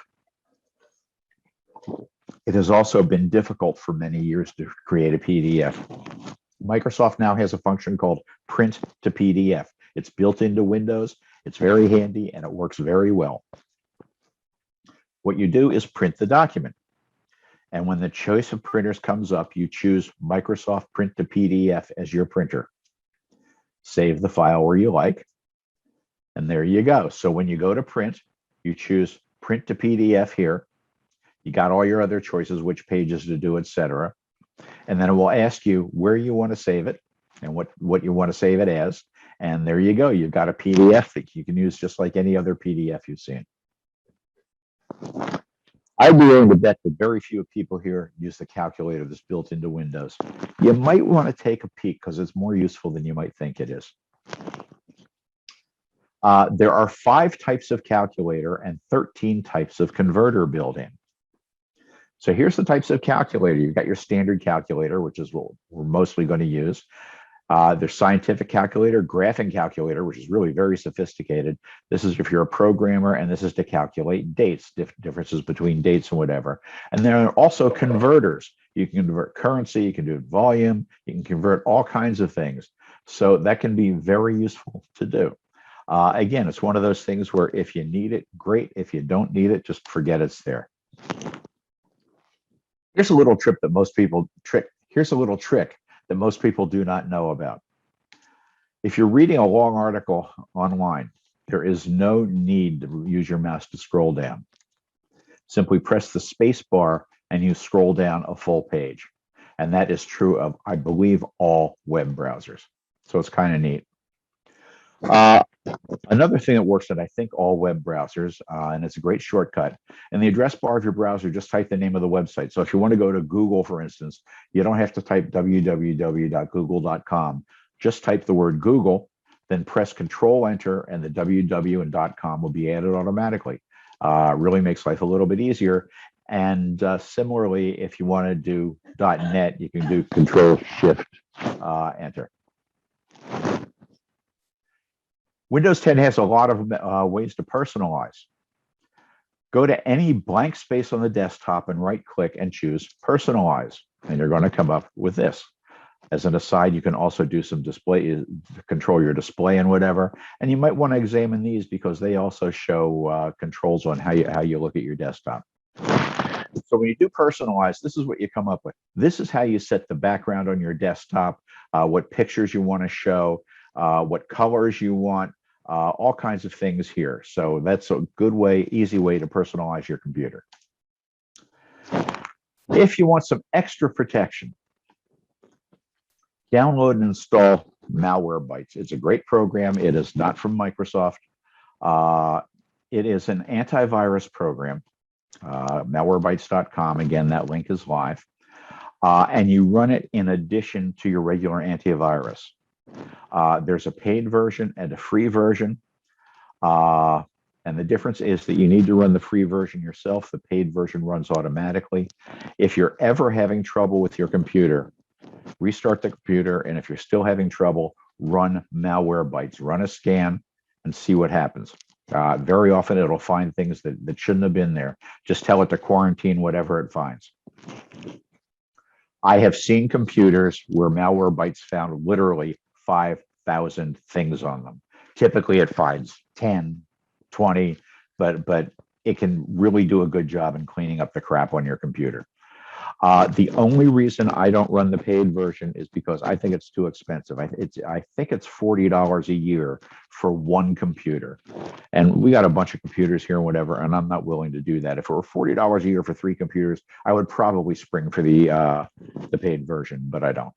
It has also been difficult for many years to create a PDF. Microsoft now has a function called Print to PDF. It's built into Windows. It's very handy and it works very well. What you do is print the document. And when the choice of printers comes up, you choose Microsoft Print to PDF as your printer. Save the file where you like. And there you go. So when you go to print, you choose Print to PDF here. You got all your other choices, which pages to do, etc. And then it will ask you where you want to save it and what you want to save it as. And there you go. You've got a PDF that you can use just like any other PDF you've seen. I'd be willing to bet that very few people here use the calculator that's built into Windows. You might want to take a peek because it's more useful than you might think it is. There are 5 types of calculator and 13 types of converter built in. So here's the types of calculator. You've got your standard calculator, which is what we're mostly going to use. There's scientific calculator, graphing calculator, which is really very sophisticated. This is if you're a programmer, and this is to calculate dates, differences between dates and whatever. And there are also converters. You can convert currency, you can do volume, you can convert all kinds of things. So that can be very useful to do. Again, it's one of those things where if you need it, great. If you don't need it, just forget it's there. Here's a little trick that most people do not know about. If you're reading a long article online, there is no need to use your mouse to scroll down. Simply press the space bar and you scroll down a full page. And that is true of, I believe, all web browsers. So it's kind of neat. Another thing that works at, I think, all web browsers, and it's a great shortcut. In the address bar of your browser, just type the name of the website. So if you want to go to Google, for instance, you don't have to type www.google.com. Just type the word Google, then press Control-Enter, and the www and .com will be added automatically. Really makes life a little bit easier. And similarly, if you want to do .net, you can do Control-Shift-Enter. Windows 10 has a lot of ways to personalize. Go to any blank space on the desktop and right-click and choose Personalize, and you're going to come up with this. As an aside, you can also do some display, control your display and whatever, and you might want to examine these because they also show controls on how you look at your desktop. So when you do personalize, this is what you come up with. This is how you set the background on your desktop, what pictures you want to show, what colors you want, all kinds of things here. So that's a good way, easy way to personalize your computer. If you want some extra protection, download and install Malwarebytes. It's a great program. It is not from Microsoft. It is an antivirus program, malwarebytes.com. Again, that link is live. And you run it in addition to your regular antivirus. There's a paid version and a free version. And the difference is that you need to run the free version yourself. The paid version runs automatically. If you're ever having trouble with your computer, restart the computer. And if you're still having trouble, run Malwarebytes. Run a scan and see what happens. Very often it'll find things that shouldn't have been there. Just tell it to quarantine whatever it finds. I have seen computers where Malwarebytes found literally 5,000 things on them. Typically it finds 10, 20, but it can really do a good job in cleaning up the crap on your computer. The only reason I don't run the paid version is because I think it's too expensive. I think it's $40 a year for one computer. And we got a bunch of computers here and whatever, and I'm not willing to do that. If it were $40 a year for 3 computers, I would probably spring for the paid version, but I don't.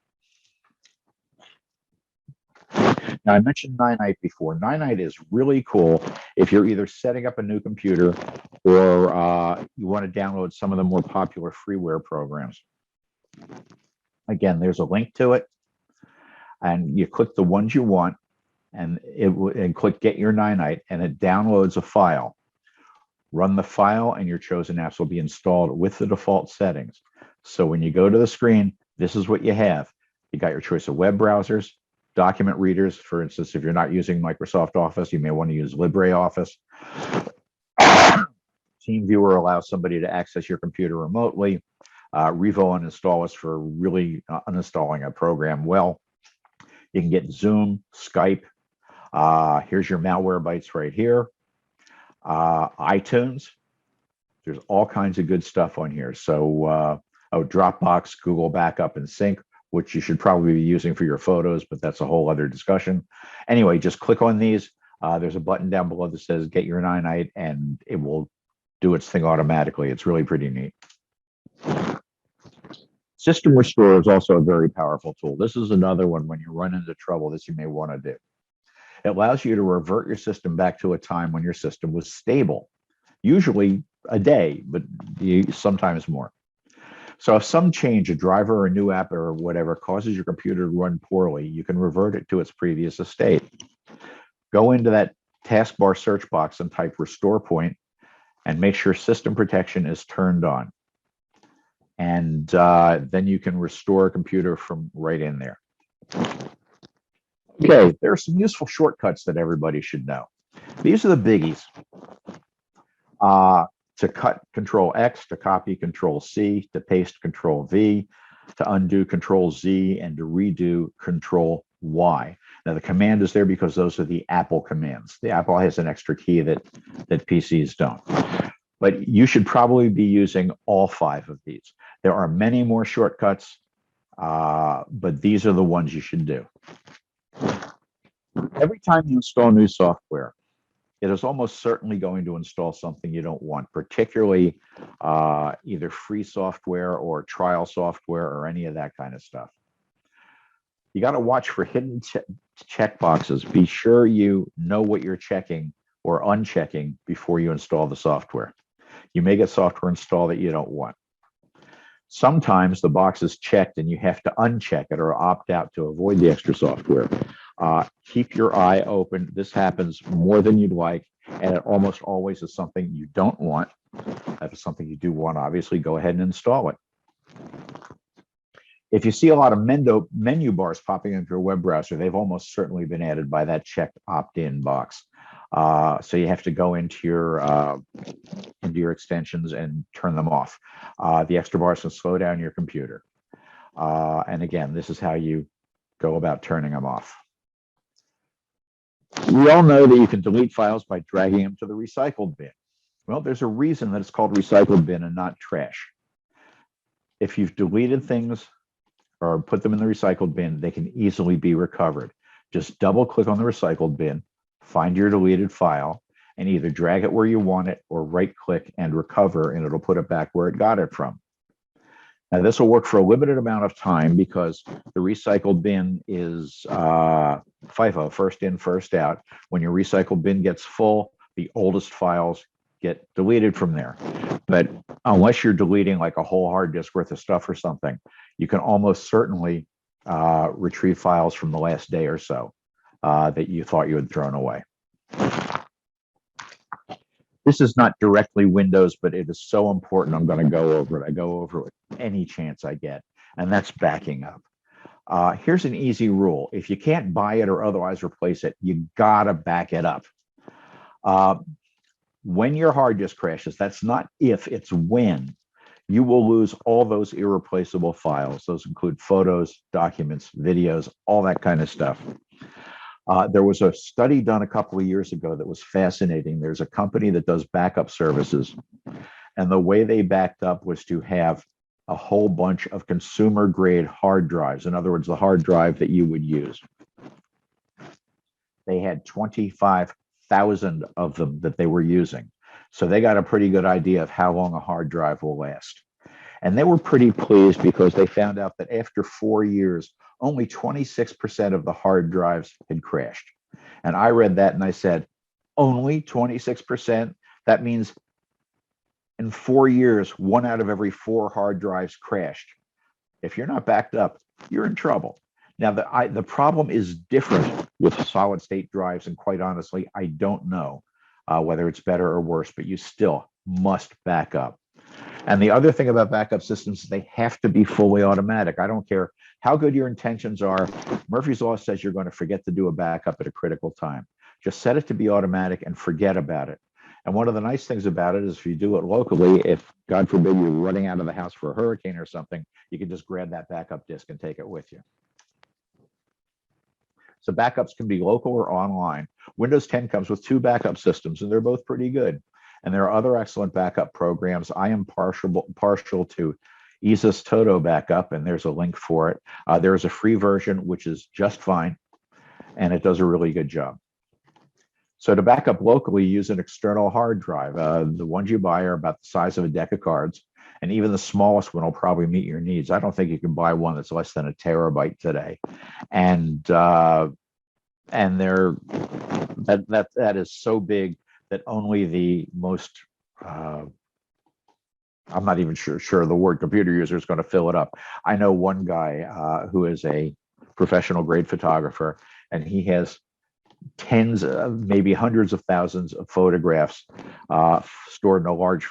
Now, I mentioned Ninite before. Ninite is really cool if you're either setting up a new computer or you want to download some of the more popular freeware programs. Again, there's a link to it, and you click the ones you want, and click Get Your Ninite, and it downloads a file. Run the file, and your chosen apps will be installed with the default settings. So when you go to the screen, this is what you have. You got your choice of web browsers, document readers. For instance, if you're not using Microsoft Office, you may want to use LibreOffice. TeamViewer allows somebody to access your computer remotely. Revo uninstall is for really uninstalling a program well. You can get Zoom, Skype. Here's your Malwarebytes right here. iTunes. There's all kinds of good stuff on here. So Oh, Dropbox, Google Backup, and Sync, which you should probably be using for your photos, but that's a whole other discussion. Anyway, just click on these. There's a button down below that says get your Nanite, and it will do its thing automatically. It's really pretty neat. System Restore is also a very powerful tool. This is another one when you run into trouble that you may want to do. It allows you to revert your system back to a time when your system was stable, usually a day, but sometimes more. So if some change, a driver or a new app or whatever, causes your computer to run poorly, you can revert it to its previous state. Go into that taskbar search box and type restore point and make sure system protection is turned on. And then you can restore a computer from right in there. Okay, there are some useful shortcuts that everybody should know. These are the biggies. To cut, Control X; to copy, Control C; to paste, Control V; to undo, Control Z; and to redo, Control Y. Now the command is there because those are the Apple commands. The Apple has an extra key that PCs don't. But you should probably be using all 5 of these. There are many more shortcuts, but these are the ones you should do. Every time you install new software, it is almost certainly going to install something you don't want, particularly either free software or trial software or any of that kind of stuff. You got to watch for hidden check boxes. Be sure you know what you're checking or unchecking before you install the software. You may get software installed that you don't want. Sometimes the box is checked and you have to uncheck it or opt out to avoid the extra software. Keep your eye open. This happens more than you'd like, and it almost always is something you don't want. If it's something you do want, obviously, go ahead and install it. If you see a lot of menu bars popping into your web browser, they've almost certainly been added by that checked opt-in box. So you have to go into your extensions and turn them off. The extra bars can slow down your computer. And again, this is how you go about turning them off. We all know that you can delete files by dragging them to the recycled bin. Well, there's a reason that it's called recycled bin and not trash. If you've deleted things or put them in the recycled bin, they can easily be recovered. Just double click on the recycled bin, find your deleted file, and either drag it where you want it or right click and recover, and it'll put it back where it got it from. Now, this will work for a limited amount of time because the recycled bin is FIFO, first in, first out. When your recycled bin gets full, the oldest files get deleted from there. But unless you're deleting like a whole hard disk worth of stuff or something, you can almost certainly retrieve files from the last day or so that you thought you had thrown away. This is not directly Windows, but it is so important. I'm going to go over it. I go over it any chance I get, and that's backing up. Here's an easy rule. If you can't buy it or otherwise replace it, you got to back it up. When your hard disk crashes, that's not if, it's when. You will lose all those irreplaceable files. Those include photos, documents, videos, all that kind of stuff. There was a study done a couple of years ago that was fascinating. There's a company that does backup services, and the way they backed up was to have a whole bunch of consumer grade hard drives. In other words, the hard drive that you would use. They had 25,000 of them that they were using. So they got a pretty good idea of how long a hard drive will last. And they were pretty pleased because they found out that after 4 years, only 26% of the hard drives had crashed. And I read that and I said, only 26%? That means in 4 years, 1 out of every 4 hard drives crashed. If you're not backed up, you're in trouble. Now, the problem is different with solid state drives, and quite honestly, I don't know whether it's better or worse, but you still must back up. And the other thing about backup systems is they have to be fully automatic. I don't care how good your intentions are. Murphy's Law says you're going to forget to do a backup at a critical time. Just set it to be automatic and forget about it. And one of the nice things about it is if you do it locally, if God forbid you're running out of the house for a hurricane or something, you can just grab that backup disk and take it with you. So backups can be local or online. Windows 10 comes with 2 backup systems, and they're both pretty good. And there are other excellent backup programs. I am partial to Easys Toto Backup, and there's a link for it. There's a free version, which is just fine, and it does a really good job. So to back up locally, use an external hard drive. The ones you buy are about the size of a deck of cards, and even the smallest one will probably meet your needs. I don't think you can buy one that's less than a terabyte today, and they're that is so big that only the most I'm not even sure the word computer user is going to fill it up. I know one guy who is a professional grade photographer, and he has tens, maybe hundreds of thousands of photographs stored in a large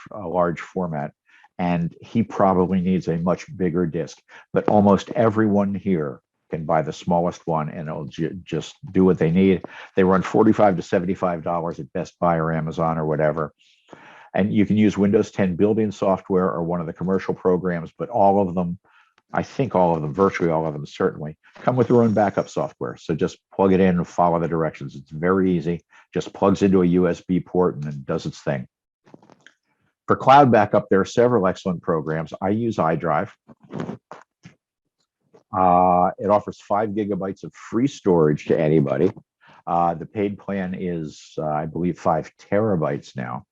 format, and he probably needs a much bigger disk. But almost everyone here can buy the smallest one, and it'll just do what they need. They run $45 to $75 at Best Buy or Amazon or whatever. And you can use Windows 10 built-in software or one of the commercial programs, but all of them, I think all of them, virtually all of them certainly, come with their own backup software. So just plug it in and follow the directions. It's very easy. Just plugs into a USB port and it does its thing. For cloud backup, there are several excellent programs. I use iDrive. It offers 5 gigabytes of free storage to anybody. The paid plan is, I believe, 5 terabytes now.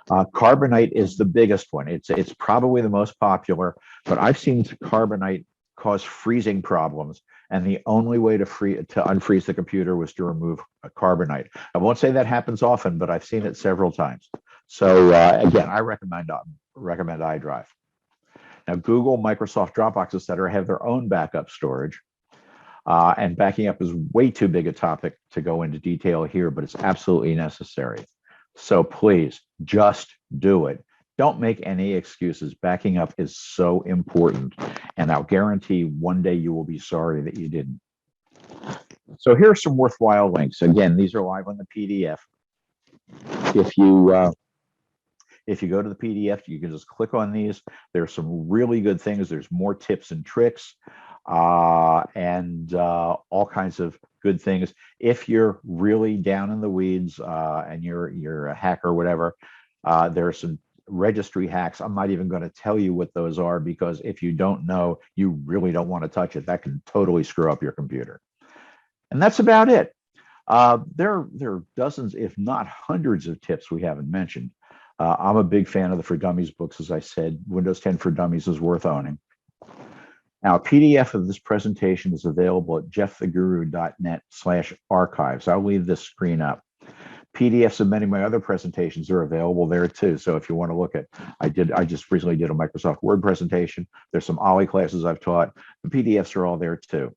Carbonite is the biggest one. It's probably the most popular, but I've seen Carbonite cause freezing problems, and the only way to unfreeze the computer was to remove a Carbonite. I won't say that happens often, but I've seen it several times. So again, I recommend iDrive. Now, Google, Microsoft, Dropbox, etc., have their own backup storage. And backing up is way too big a topic to go into detail here, but it's absolutely necessary. So please just do it. Don't make any excuses. Backing up is so important. And I'll guarantee one day you will be sorry that you didn't. So here are some worthwhile links. Again, these are live on the PDF. If you go to the PDF, you can just click on these. There's some really good things. There's more tips and tricks and all kinds of good things. If you're really down in the weeds and you're a hacker or whatever, there are some registry hacks. I'm not even going to tell you what those are, because if you don't know, you really don't want to touch it. That can totally screw up your computer. And that's about it. There are dozens, if not hundreds of tips we haven't mentioned. I'm a big fan of the For Dummies books. As I said, Windows 10 for Dummies is worth owning. Now, a PDF of this presentation is available at jefftheguru.net/archives. I'll leave this screen up. PDFs of many of my other presentations are available there too. So if you want to look at, I just recently did a Microsoft Word presentation. There's some OLLI classes I've taught. The PDFs are all there too.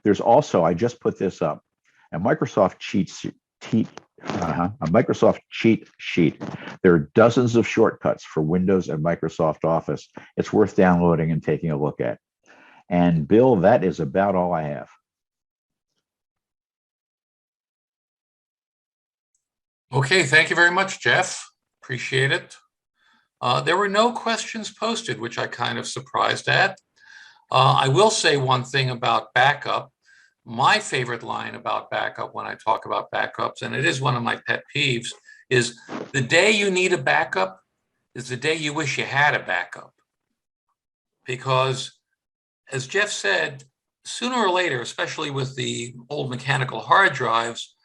There's also, I just put this up, a Microsoft cheat sheet. There are dozens of shortcuts for Windows and Microsoft Office. It's worth downloading and taking a look at. And Bill, that is about all I have. Okay, thank you very much, Jeff. Appreciate it. There were no questions posted, which I kind of surprised at. I will say one thing about backup. My favorite line about backup when I talk about backups, and it is one of my pet peeves, is the day you need a backup is the day you wish you had a backup. Because as Jeff said, sooner or later, especially with the old mechanical hard drives,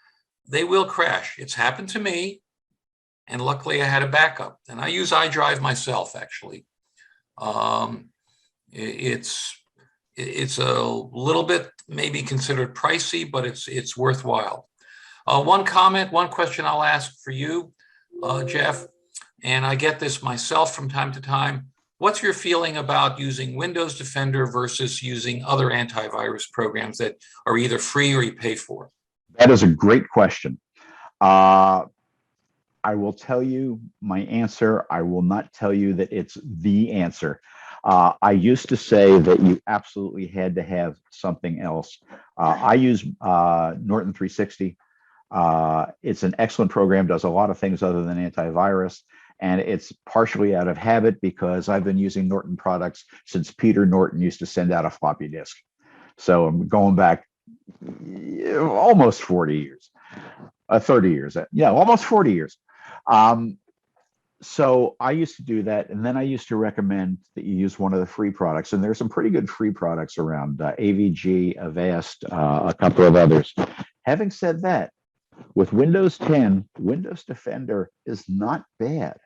they will crash. It's happened to me, and luckily I had a backup. And I use iDrive myself, actually. It's a little bit maybe considered pricey, but it's worthwhile. One question I'll ask for you, Jeff, and I get this myself from time to time. What's your feeling about using Windows Defender versus using other antivirus programs that are either free or you pay for? That is a great question. I will tell you my answer. I will not tell you that it's the answer. I used to say that you absolutely had to have something else. I use Norton 360. It's an excellent program, does a lot of things other than antivirus. And it's partially out of habit because I've been using Norton products since Peter Norton used to send out a floppy disk. So I'm going back almost 40 years, 30 years. Yeah, almost 40 years. So I used to do that, and then I used to recommend that you use one of the free products. And there's some pretty good free products around, AVG, Avast, a couple of others. Having said that, with Windows 10, Windows Defender is not bad.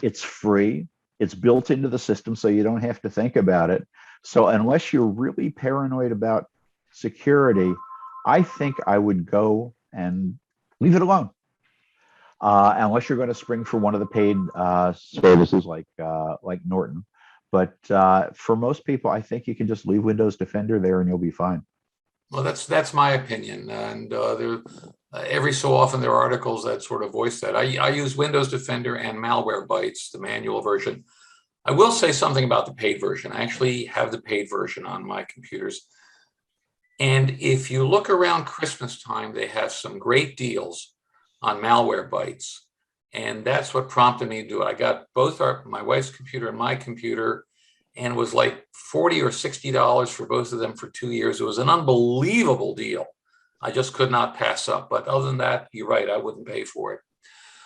It's free. It's built into the system, so you don't have to think about it. So unless you're really paranoid about security, I think I would go and leave it alone. Unless you're going to spring for one of the paid services like Norton. But for most people, I think you can just leave Windows Defender there and you'll be fine. Well, that's my opinion, and every so often there are articles that sort of voice that. I use Windows Defender and Malwarebytes, the manual version. I will say something about the paid version. I actually have the paid version on my computers. And if you look around Christmas time, they have some great deals on Malwarebytes. And that's what prompted me to do it. I got both my wife's computer and my computer, and it was like $40 or $60 for both of them for 2 years. It was an unbelievable deal. I just could not pass up. But other than that, you're right, I wouldn't pay for it.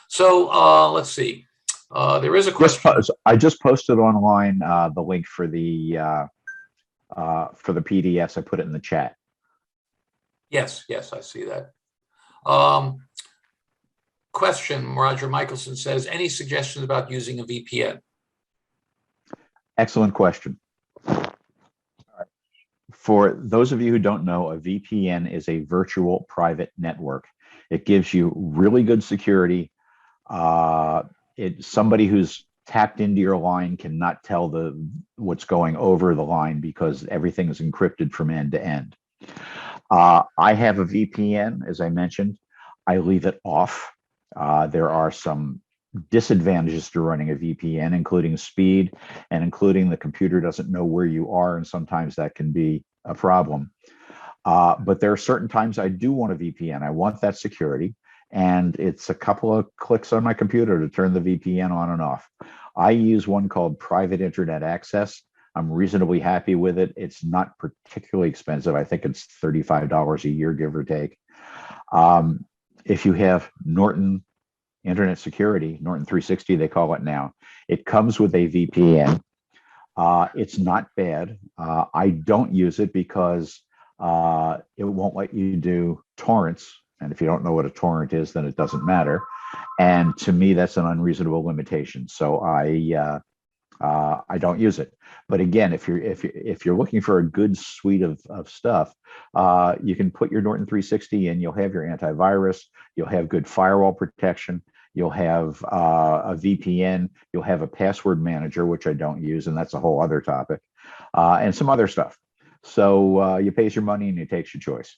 So let's see. There is a question. I just posted online the link for the PDFs. I put it in the chat. Yes, I see that. Question, Roger Michelson says, any suggestions about using a VPN? Excellent question. For those of you who don't know, a VPN is a virtual private network. It gives you really good security. Somebody who's tapped into your line cannot tell what's going over the line because everything is encrypted from end to end. I have a VPN, as I mentioned. I leave it off. There are some disadvantages to running a VPN, including speed and including the computer doesn't know where you are, and sometimes that can be a problem. But there are certain times I do want a VPN. I want that security, and it's a couple of clicks on my computer to turn the VPN on and off. I use one called Private Internet Access. I'm reasonably happy with it. It's not particularly expensive. I think it's $35 a year, give or take. If you have Norton Internet Security, Norton 360, they call it now, it comes with a VPN. It's not bad. I don't use it because it won't let you do torrents. And if you don't know what a torrent is, then it doesn't matter. And to me, that's an unreasonable limitation. So I don't use it. But again, if you're looking for a good suite of stuff, you can put your Norton 360 in. You'll have your antivirus. You'll have good firewall protection. You'll have a VPN. You'll have a password manager, which I don't use, and that's a whole other topic, and some other stuff. So you pays your money and you takes your choice.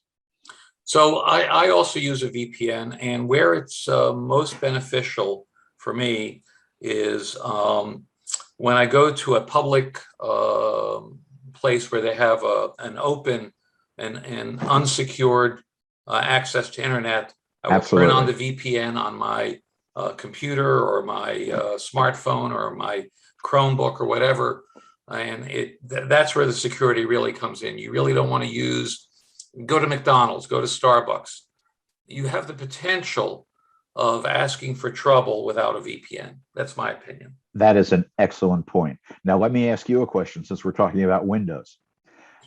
So I also use a VPN, and where it's most beneficial for me is when I go to a public place where they have an open and unsecured access to internet. I will Absolutely. turn on the VPN on my computer or my smartphone or my Chromebook or whatever, and that's where the security really comes in. You really don't want to go to McDonald's, go to Starbucks. You have the potential of asking for trouble without a VPN. That's my opinion. That is an excellent point. Now, let me ask you a question since we're talking about Windows.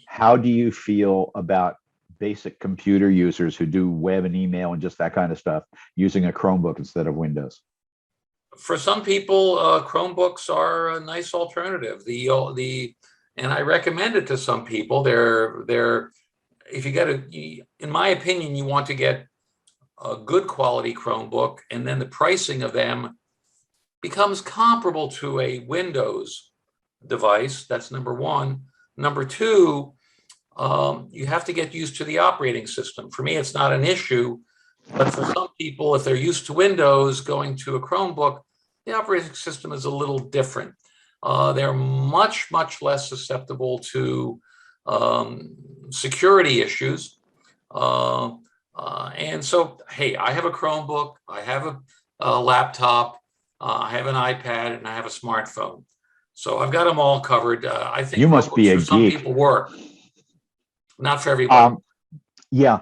How do you feel about basic computer users who do web and email and just that kind of stuff using a Chromebook instead of Windows? For some people, Chromebooks are a nice alternative. And I recommend it to some people. If you in my opinion, you want to get a good quality Chromebook, and then the pricing of them becomes comparable to a Windows device. That's number one. Number two, you have to get used to the operating system. For me, it's not an issue, but for some people, if they're used to Windows, going to a Chromebook, the operating system is a little different. They're much less susceptible to security issues. And so, hey, I have a Chromebook, I have a laptop, I have an iPad, and I have a smartphone. So I've got them all covered. I think you must be a for some geek. people work, not for everybody. Yeah,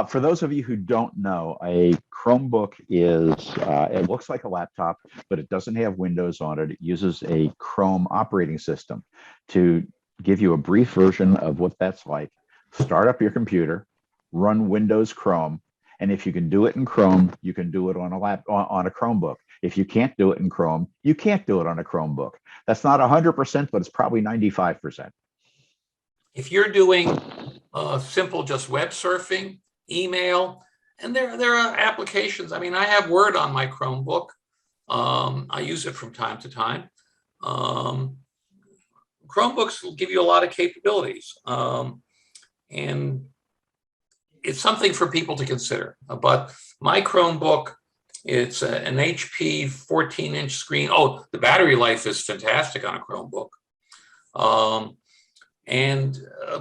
for those of you who don't know, a Chromebook is, it looks like a laptop, but it doesn't have Windows on it. It uses a Chrome operating system. To give you a brief version of what that's like, start up your computer, run Windows Chrome, and if you can do it in Chrome, you can do it on on a Chromebook. If you can't do it in Chrome, you can't do it on a Chromebook. That's not 100%, but it's probably 95%. If you're doing simple just web surfing, email, and there are applications. I mean, I have Word on my Chromebook. I use it from time to time. Chromebooks will give you a lot of capabilities. And it's something for people to consider. But my Chromebook, it's an HP 14-inch screen. Oh, the battery life is fantastic on a Chromebook.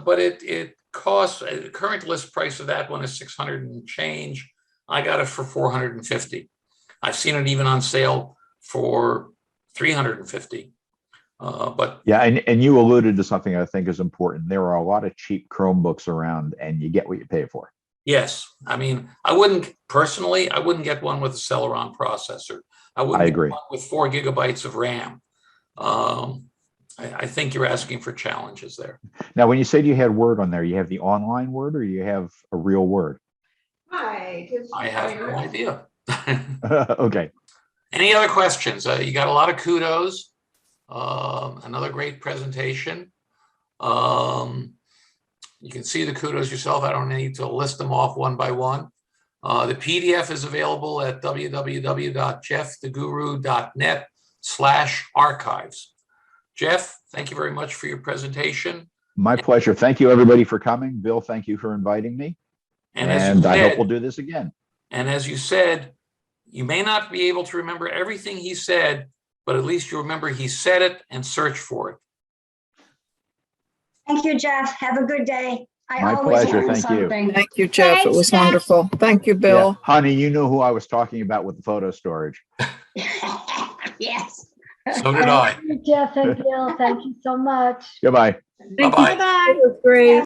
But it costs, current list price of that one is 600 and change. I got it for 450. I've seen it even on sale for 350. But yeah, and you alluded to something I think is important. There are a lot of cheap Chromebooks around, and you get what you pay for. yes, I mean, I wouldn't get one with a Celeron processor. I wouldn't I get agree. one with 4 gigabytes of RAM. I think you're asking for challenges there. Now, when you said you had Word on there, you have the online Word or you have a real Word? I have no idea. Okay. Any other questions? You got a lot of kudos. Another great presentation. You can see the kudos yourself. I don't need to list them off one by one. The PDF is available at www.jefftheguru.net/archives. Jeff, thank you very much for your presentation. My pleasure. Thank you, everybody, for coming. Bill, thank you for inviting me. And I hope we'll do this again. And as you said, you may not be able to remember everything he said, but at least you remember he said it and search for it. Thank you, Jeff. Have a good day. My pleasure. Thank you. Thank you, Jeff. It Thanks, was Jeff. wonderful. Thank you, Yeah. Bill. Honey, you know who I was talking about with the photo storage. Yes. So did I. Thank you, Jeff and Bill. Thank you so much. Goodbye. Thank you. Bye-bye. It was great.